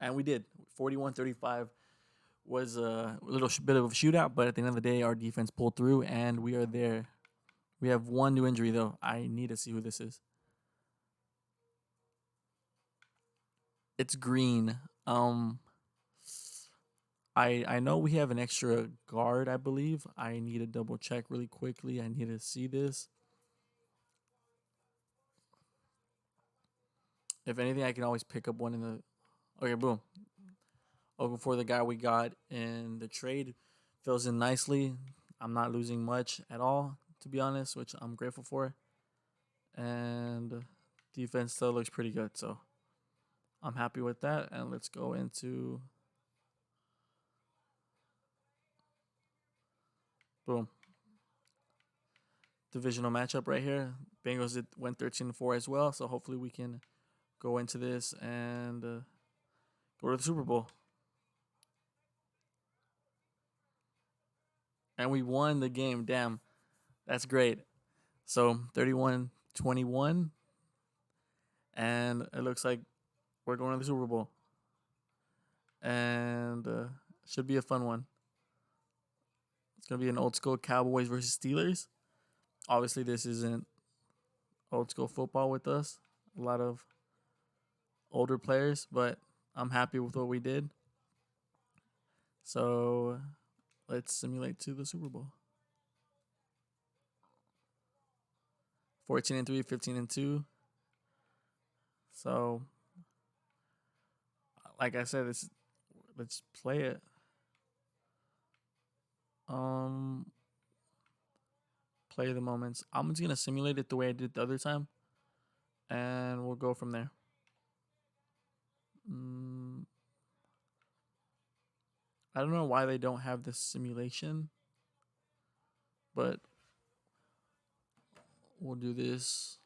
And we did. 41-35 was a little bit of a shootout, but at the end of the day, our defense pulled through, and we are there. We have one new injury, though. I need to see who this is. It's Green. I know we have an extra guard, I believe. I need to double check really quickly. I need to see this. If anything, I can always pick up one in the... Okay, boom. Oh, for the guy we got in the trade, fills in nicely. I'm not losing much at all, to be honest, which I'm grateful for. And defense still looks pretty good, so I'm happy with that. And let's go into... Boom. Divisional matchup right here. Bengals went 13-4 as well, so hopefully we can go into this and go to the Super Bowl. And we won the game. Damn, that's great. So 31-21, and it looks like we're going to the Super Bowl. And should be a fun one. It's going to be an old school Cowboys versus Steelers. Obviously, this isn't old school football with us. A lot of older players, but I'm happy with what we did. So let's simulate to the Super Bowl. 14-3, 15-2. So, like I said, let's play it. Play the moments. I'm just gonna simulate it the way I did the other time, and we'll go from there. I don't know why they don't have this simulation, but we'll do this.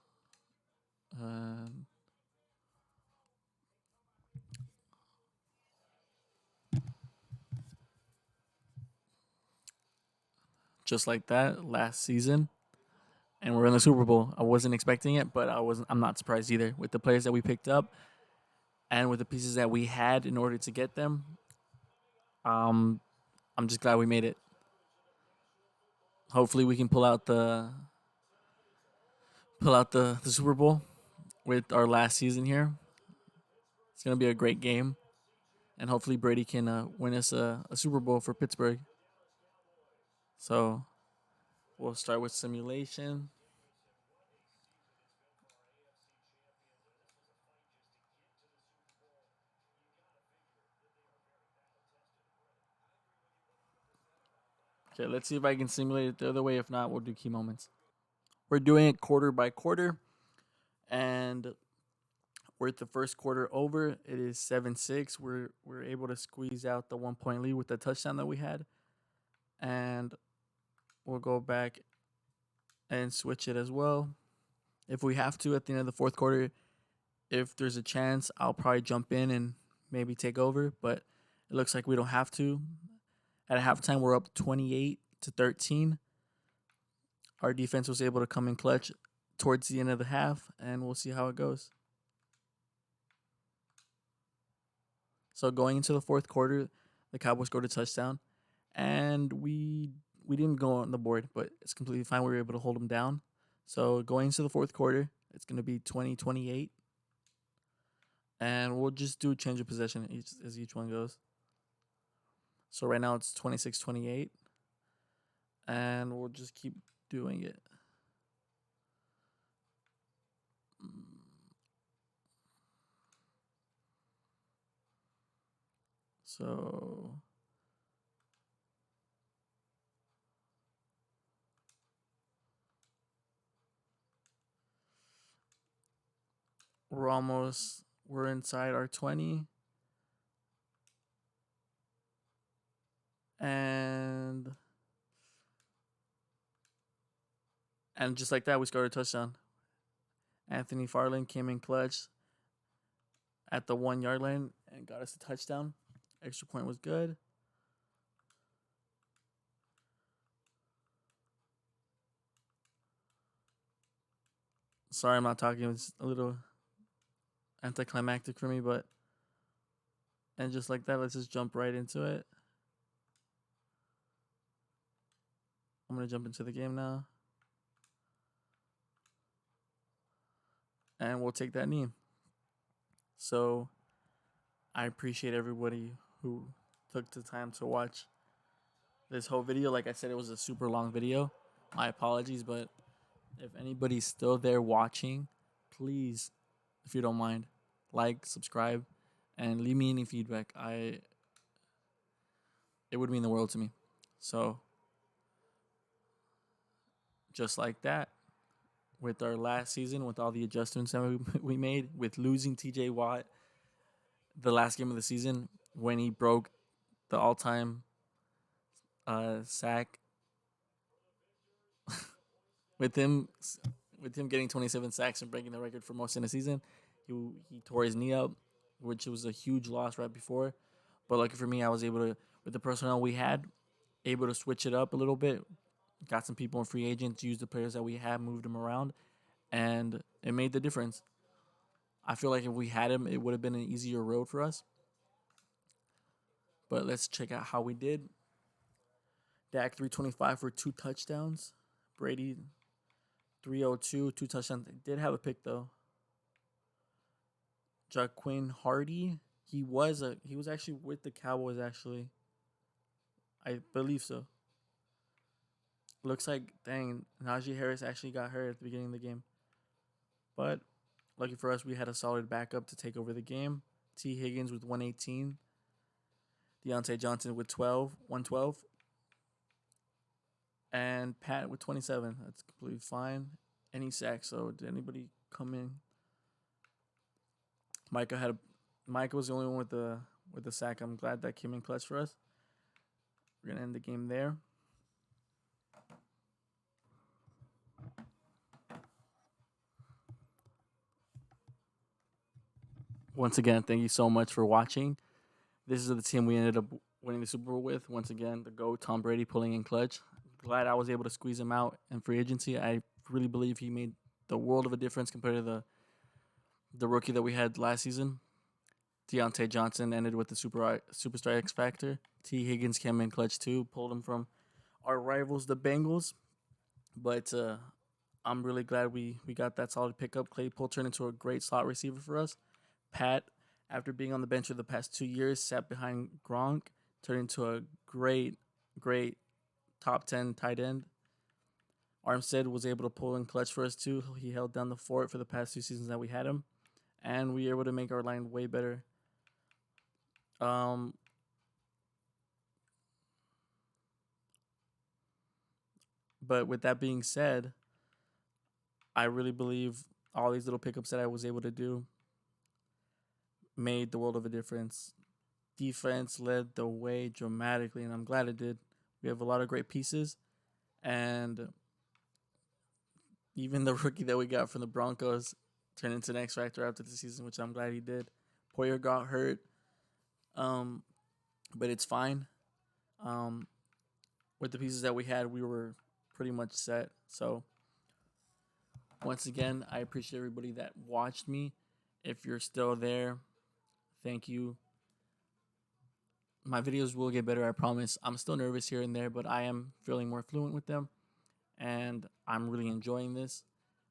Just like that last season, and we're in the Super Bowl. I wasn't expecting it, but I'm not surprised either with the players that we picked up and with the pieces that we had in order to get them. I'm just glad we made it. Hopefully, we can pull out the Super Bowl with our last season here. It's gonna be a great game, and hopefully Brady can win us a Super Bowl for Pittsburgh. So we'll start with simulation. Okay, let's see if I can simulate it the other way. If not, we'll do key moments. We're doing it quarter by quarter, and we're at the first quarter over. It is 7-6. We're able to squeeze out the 1 point lead with the touchdown that we had, and we'll go back and switch it as well if we have to at the end of the fourth quarter. If there's a chance, I'll probably jump in and maybe take over, but it looks like we don't have to. At halftime, we're up 28-13. Our defense was able to come in clutch towards the end of the half, and we'll see how it goes. So going into the fourth quarter, the Cowboys scored a touchdown, and we didn't go on the board, but it's completely fine. We were able to hold them down. So going into the fourth quarter, it's going to be 20-28, and we'll just do change of possession as each one goes. So right now it's 26-28, and we'll just keep doing it. So we're inside our 20. And just like that, we scored a touchdown. Anthony Farland came in clutch at the 1 yard line and got us a touchdown. Extra point was good. Sorry, I'm not talking. It's a little anticlimactic for me, but and just like that, let's just jump right into it. I'm gonna jump into the game now, and we'll take that knee. So I appreciate everybody who took the time to watch this whole video. Like I said, it was a super long video. My apologies, but if anybody's still there watching, please, if you don't mind, like, subscribe, and leave me any feedback. It would mean the world to me. So just like that, with our last season, with all the adjustments that we made, with losing TJ Watt the last game of the season when he broke the all-time sack, with him getting 27 sacks and breaking the record for most in a season, he tore his knee up, which was a huge loss right before. But lucky for me, I was able to, with the personnel we had, able to switch it up a little bit. Got some people in free agents, used the players that we had, moved them around, and it made the difference. I feel like if we had him, it would have been an easier road for us. But let's check out how we did. Dak 325 for 2 touchdowns. Brady 302, 2 touchdowns. They did have a pick though. Jaquin Hardy, he was actually with the Cowboys actually. I believe so. Looks like, dang, Najee Harris actually got hurt at the beginning of the game. But lucky for us, we had a solid backup to take over the game. T. Higgins with 118. Deontay Johnson with 112. And Pat with 27. That's completely fine. Any sacks, so did anybody come in? Micah was the only one with the sack. I'm glad that came in clutch for us. We're gonna end the game there. Once again, thank you so much for watching. This is the team we ended up winning the Super Bowl with. Once again, the GOAT, Tom Brady, pulling in clutch. Glad I was able to squeeze him out in free agency. I really believe he made the world of a difference compared to the rookie that we had last season. Deontay Johnson ended with the superstar X Factor. T. Higgins came in clutch too, pulled him from our rivals, the Bengals. But I'm really glad we got that solid pickup. Claypool turned into a great slot receiver for us. Pat, after being on the bench for the past 2 years, sat behind Gronk, turned into a great top 10 tight end. Armstead was able to pull in clutch for us too. He held down the fort for the past 2 seasons that we had him. And we were able to make our line way better. But with that being said, I really believe all these little pickups that I was able to do made the world of a difference. Defense led the way dramatically, and I'm glad it did. We have a lot of great pieces, and even the rookie that we got from the Broncos turned into an X Factor after the season, which I'm glad he did. Poyer got hurt, but it's fine. With the pieces that we had, we were pretty much set. So once again, I appreciate everybody that watched me. If you're still there, thank you. My videos will get better, I promise. I'm still nervous here and there, but I am feeling more fluent with them. And I'm really enjoying this.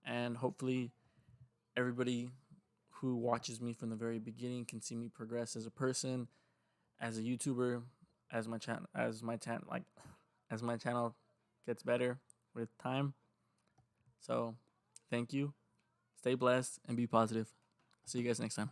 And hopefully everybody who watches me from the very beginning can see me progress as a person, as a YouTuber, as my channel gets better with time. So, thank you. Stay blessed and be positive. See you guys next time.